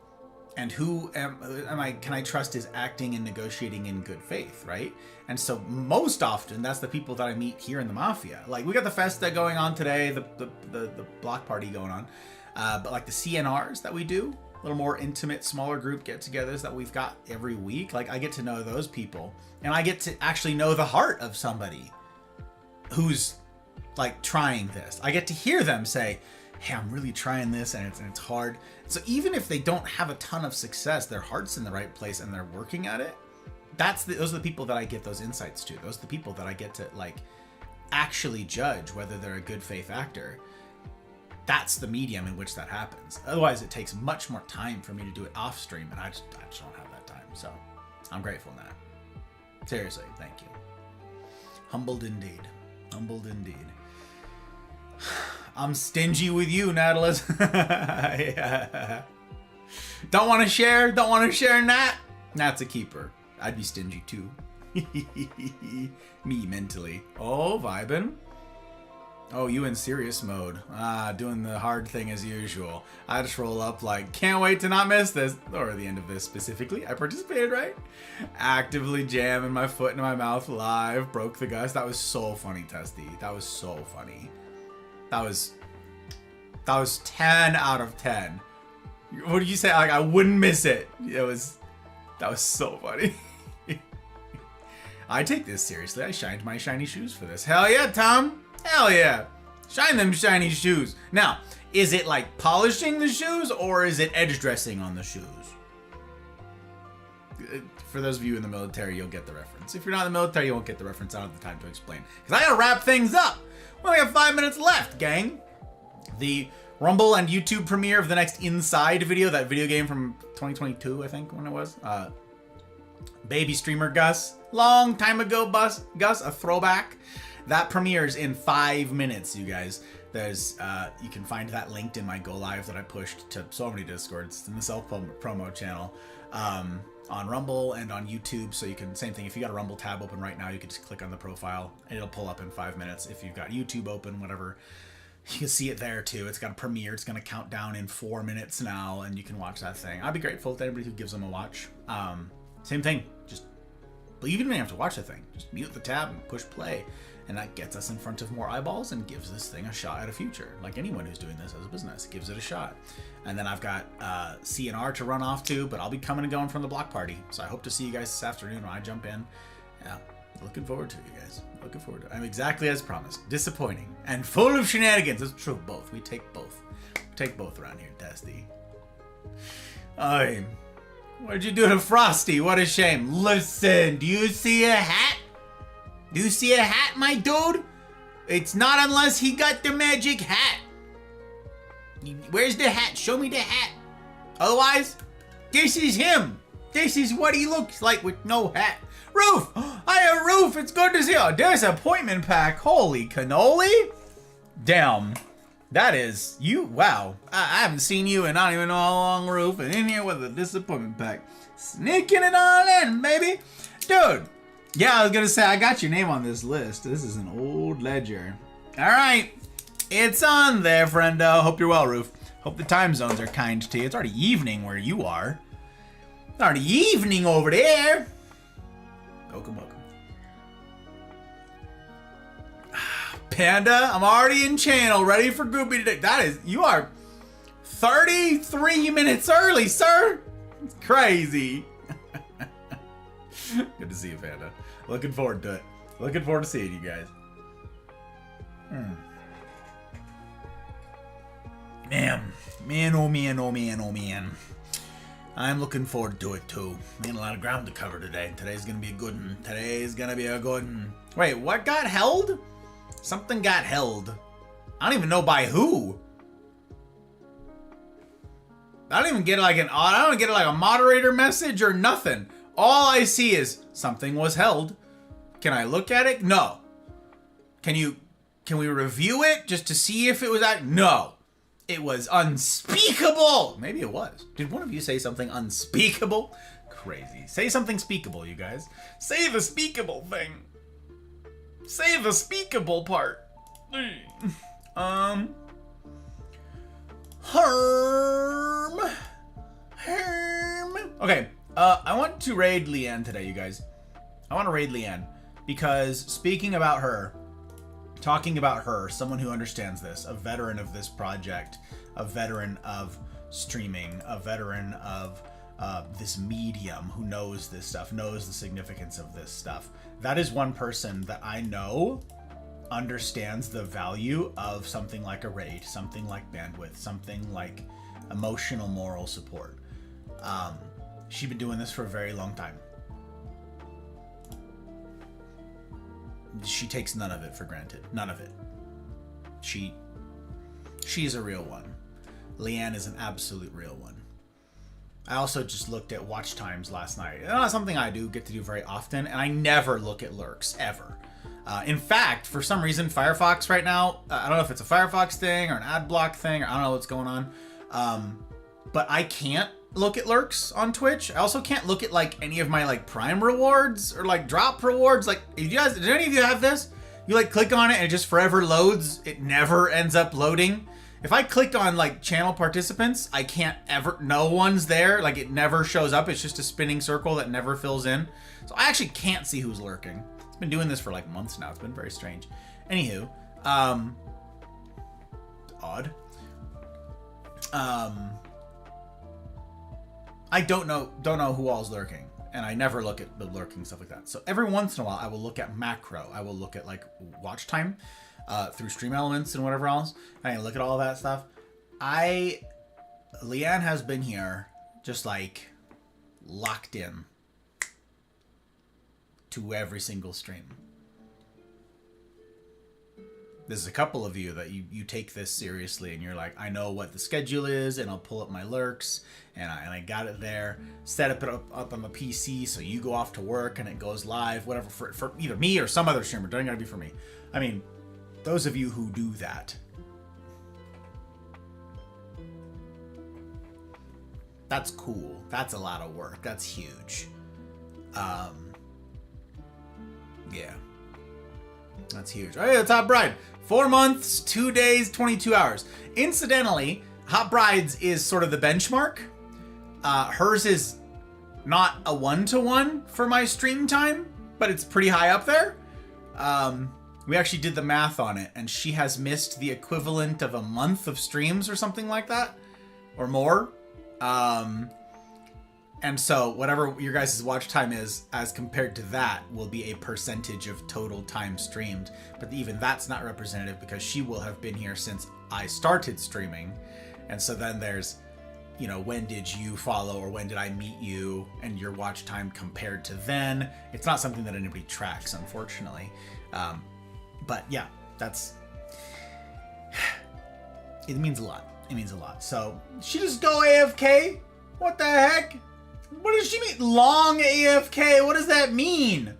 And who can I trust is acting and negotiating in good faith, right? And so most often, that's the people that I meet here in the Mafia. Like, we got the Festa going on today, the block party going on. But like the CNRs that we do, a little more intimate, smaller group get-togethers that we've got every week. Like, I get to know those people. And I get to actually know the heart of somebody who's, like, trying this. I get to hear them say, hey, I'm really trying this, and it's hard. So even if they don't have a ton of success, their heart's in the right place and they're working at it. Those are the people that I get those insights to. Those are the people that I get to, like, actually judge whether they're a good faith actor. That's the medium in which that happens. Otherwise, it takes much more time for me to do it off stream, and I just don't have that time. So I'm grateful now. Seriously, thank you. Humbled indeed. Humbled indeed. I'm stingy with you, Natalis. Yeah. Don't want to share? Don't want to share Nat? Nat's a keeper. I'd be stingy too. Me mentally. Oh, vibin'. Oh, you in serious mode. Doing the hard thing as usual. I just roll up like, can't wait to not miss this. Or the end of this specifically. I participated, right? Actively jamming my foot into my mouth live. Broke the gust. That was so funny, Testy. That was so funny. That was 10 out of 10. What did you say? Like, I wouldn't miss it. That was so funny. I take this seriously. I shined my shiny shoes for this. Hell yeah, Tom. Hell yeah. Shine them shiny shoes. Now, is it like polishing the shoes or is it edge dressing on the shoes? For those of you in the military, you'll get the reference. If you're not in the military, you won't get the reference. I don't have the time to explain. Because I gotta wrap things up. We only have 5 minutes left, gang. The Rumble and YouTube premiere of the next Inside video, that video game from 2022, I think, when it was. Baby streamer Gus. Long time ago, Gus, a throwback. That premieres in 5 minutes, you guys. There's, you can find that linked in my Go Live that I pushed to so many Discords. It's in the self-promo channel. On Rumble and on YouTube, so you can, same thing, if you got a Rumble tab open right now, you can just click on the profile and it'll pull up in 5 minutes. If you've got YouTube open, whatever, you can see it there too. It's got a premiere. It's going to count down in 4 minutes now, and you can watch that thing. I'd be grateful to anybody who gives them a watch. Same thing, just, but you don't even have to watch the thing. Just mute the tab and push play, and that gets us in front of more eyeballs and gives this thing a shot at a future. Like anyone who's doing this as a business, gives it a shot. And then I've got CNR to run off to, but I'll be coming and going from the block party. So I hope to see you guys this afternoon when I jump in. Yeah, looking forward to it, you guys. Looking forward to it. I'm exactly as promised. Disappointing and full of shenanigans. It's true, both. We take both. We take both around here, Testy. What'd you do to Frosty? What a shame. Listen, do you see a hat? Do you see a hat, my dude? It's not unless he got the magic hat. Where's the hat? Show me the hat. Otherwise, this is him. This is what he looks like with no hat. Roof! Hiya, Roof! It's good to see you. There's an appointment pack. Holy cannoli. Damn. That is, you, wow. I haven't seen you in I don't even know how long, Roof, and in here with a disappointment pack. Sneaking it all in, baby. Dude, yeah, I was going to say, I got your name on this list. This is an old ledger. All right, it's on there, friendo. Hope you're well, Roof. Hope the time zones are kind to you. It's already evening where you are. It's already evening over there. Welcome, welcome. Panda, I'm already in channel, ready for Goopy today. That is, you are 33 minutes early, sir. It's crazy. Good to see you, Panda. Looking forward to it. Looking forward to seeing you guys. Man, oh man, oh man, oh man. I'm looking forward to it too. Man, a lot of ground to cover today. Today's gonna be a good one. Today's gonna be a good one. Wait, what got held? Something got held. I don't even know by who. I don't even get like a moderator message or nothing. All I see is something was held. Can I look at it? No. Can we review it just to see if it was no. It was unspeakable. Maybe it was. Did one of you say something unspeakable? Crazy. Say something speakable, you guys. Say the speakable thing. Say the speakable part. Herm. Okay, I want to raid Leanne today, you guys. I want to raid Leanne because speaking about her, talking about her, someone who understands this, a veteran of this project, a veteran of streaming, a veteran of this medium who knows this stuff, knows the significance of this stuff. That is one person that I know understands the value of something like a raid, something like bandwidth, something like emotional, moral support. She's been doing this for a very long time. She takes none of it for granted. None of it. She's a real one. Leanne is an absolute real one. I also just looked at watch times last night. It's not something I get to do very often, and I never look at lurks, ever. In fact, for some reason, Firefox right now, I don't know if it's a Firefox thing or an ad block thing, or I don't know what's going on, but I can't look at lurks on Twitch. I also can't look at like any of my like Prime rewards or like drop rewards. Like, did any of you have this? You like click on it and it just forever loads. It never ends up loading. If I click on like channel participants, I can't ever, no one's there. Like it never shows up. It's just a spinning circle that never fills in. So I actually can't see who's lurking. It's been doing this for like months now. It's been very strange. Anywho, odd. I don't know who all's lurking, and I never look at the lurking stuff like that. So every once in a while, I will look at macro. I will look at like watch time through Stream Elements and whatever else. And I look at all that stuff. Leanne has been here, just like locked in to every single stream. There's a couple of you that you take this seriously and you're like, I know what the schedule is and I'll pull up my lurks and I got it there, set it up on the PC so you go off to work and it goes live, whatever, for either me or some other streamer. Doesn't gotta be for me. I mean, those of you who do that, that's cool. That's a lot of work. That's huge. Yeah. That's huge. Oh yeah, it's Hot Bride. 4 months, 2 days, 22 hours. Incidentally, Hot Bride's is sort of the benchmark. Hers is not a 1-to-1 for my stream time, but it's pretty high up there. We actually did the math on it, and she has missed the equivalent of a month of streams or something like that, or more. And so whatever your guys' watch time is as compared to that will be a percentage of total time streamed. But even that's not representative because she will have been here since I started streaming. And so then there's, you know, when did you follow or when did I meet you and your watch time compared to then. It's not something that anybody tracks, unfortunately. But yeah, it means a lot. It means a lot. So she just go AFK? What the heck? What does she mean? Long AFK? What does that mean?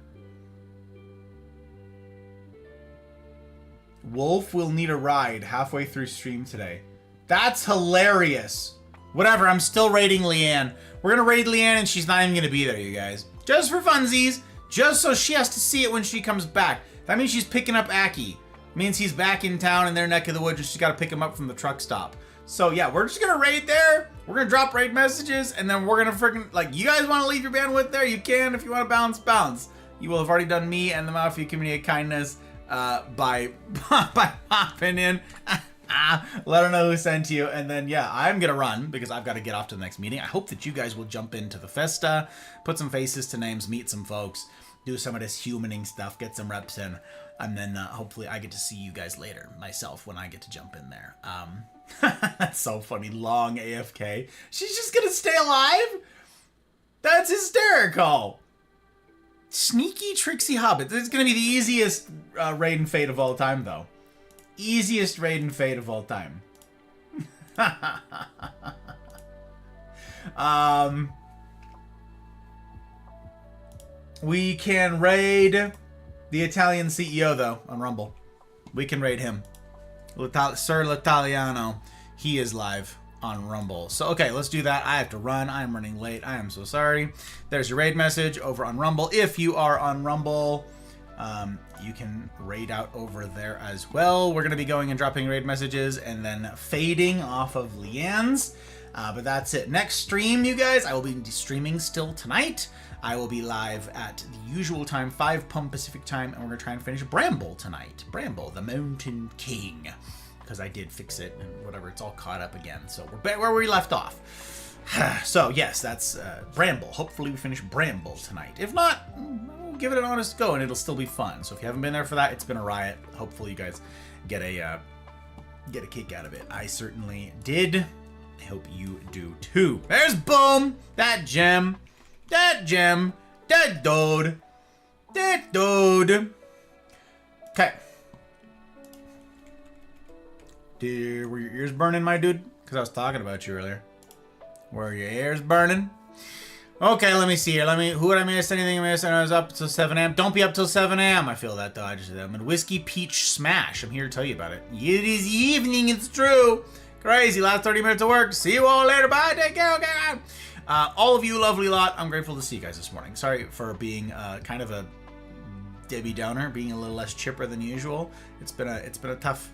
Wolf will need a ride halfway through stream today. That's hilarious. Whatever, I'm still raiding Leanne. We're gonna raid Leanne and she's not even gonna be there, you guys. Just for funsies. Just so she has to see it when she comes back. That means she's picking up Aki. Means he's back in town in their neck of the woods and she's gotta pick him up from the truck stop. So yeah, we're just gonna raid there. We're gonna drop raid messages and then we're gonna freaking, like, you guys wanna leave your bandwidth there? You can. If you wanna bounce, bounce. You will have already done me and the Mafia community a kindness by popping in. Let her know who sent you. And then, yeah, I'm going to run because I've got to get off to the next meeting. I hope that you guys will jump into the Festa, put some faces to names, meet some folks, do some of this humaning stuff, get some reps in. And then hopefully I get to see you guys later myself when I get to jump in there. That's so funny. Long AFK. She's just going to stay alive? That's hysterical. Sneaky Trixie Hobbit. This is going to be the easiest raid and fate of all time, though. Easiest raid and fate of all time. We can raid the Italian CEO, though, on Rumble. We can raid him. Sir L'Italiano. He is live on Rumble. So, okay, let's do that. I have to run. I am running late. I am so sorry. There's your raid message over on Rumble. If you are on Rumble, you can raid out over there as well. We're going to be going and dropping raid messages and then fading off of Leanne's. But that's it. Next stream, you guys, I will be streaming still tonight. I will be live at the usual time, 5 p.m. Pacific time, and we're going to try and finish Bramble tonight. Bramble, the Mountain King. Because I did fix it and whatever, it's all caught up again. So we're back where we left off. So yes, that's Bramble. Hopefully we finish Bramble tonight. If not, we'll give it an honest go and it'll still be fun. So if you haven't been there for that, it's been a riot. Hopefully you guys get a kick out of it. I certainly did. I hope you do too. There's Boom! That gem. That gem. That dude. That dude. Okay. Dude, were your ears burning, my dude? Because I was talking about you earlier. Were your ears burning? Okay, let me see here. Who would I miss? Anything I missed? I was up till 7 a.m. Don't be up till 7 a.m. I feel that, though. I just did that. I'm in Whiskey Peach Smash. I'm here to tell you about it. It is evening. It's true. Crazy. Last 30 minutes of work. See you all later. Bye. Take care. Okay. All of you lovely lot. I'm grateful to see you guys this morning. Sorry for being kind of a Debbie Downer, being a little less chipper than usual. It's been a tough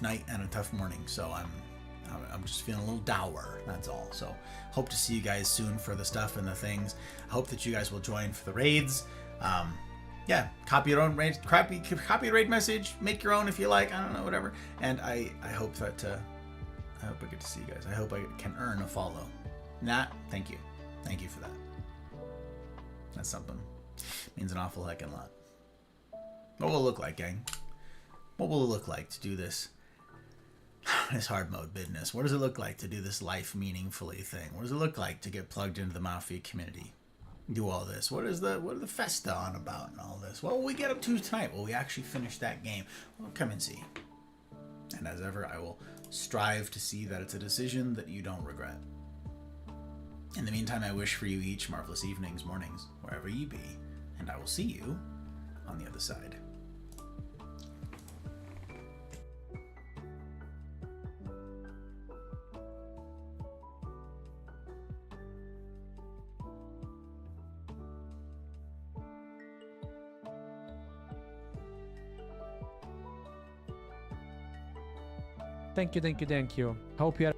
night and a tough morning. So I'm just feeling a little dour, that's all. So hope to see you guys soon for the stuff and the things. I hope that you guys will join for the raids. Yeah, copy your own raid, copy a raid message, make your own if you like, I don't know, whatever. And I hope that I hope I get to see you guys. I hope I can earn a follow. Nat, thank you for that. That's something. Means an awful heckin' lot. What will it look like, gang? What will it look like to do this hard mode business? What does it look like to do this life meaningfully thing? What does it look like to get plugged into the Mafia community? Do all this? What are the Festa on about and all this? What will we get up to tonight? Will we actually finish that game? Well, come and see. And as ever, I will strive to see that it's a decision that you don't regret. In the meantime, I wish for you each marvelous evenings, mornings, wherever you be, and I will see you on the other side. Thank you. Hope you had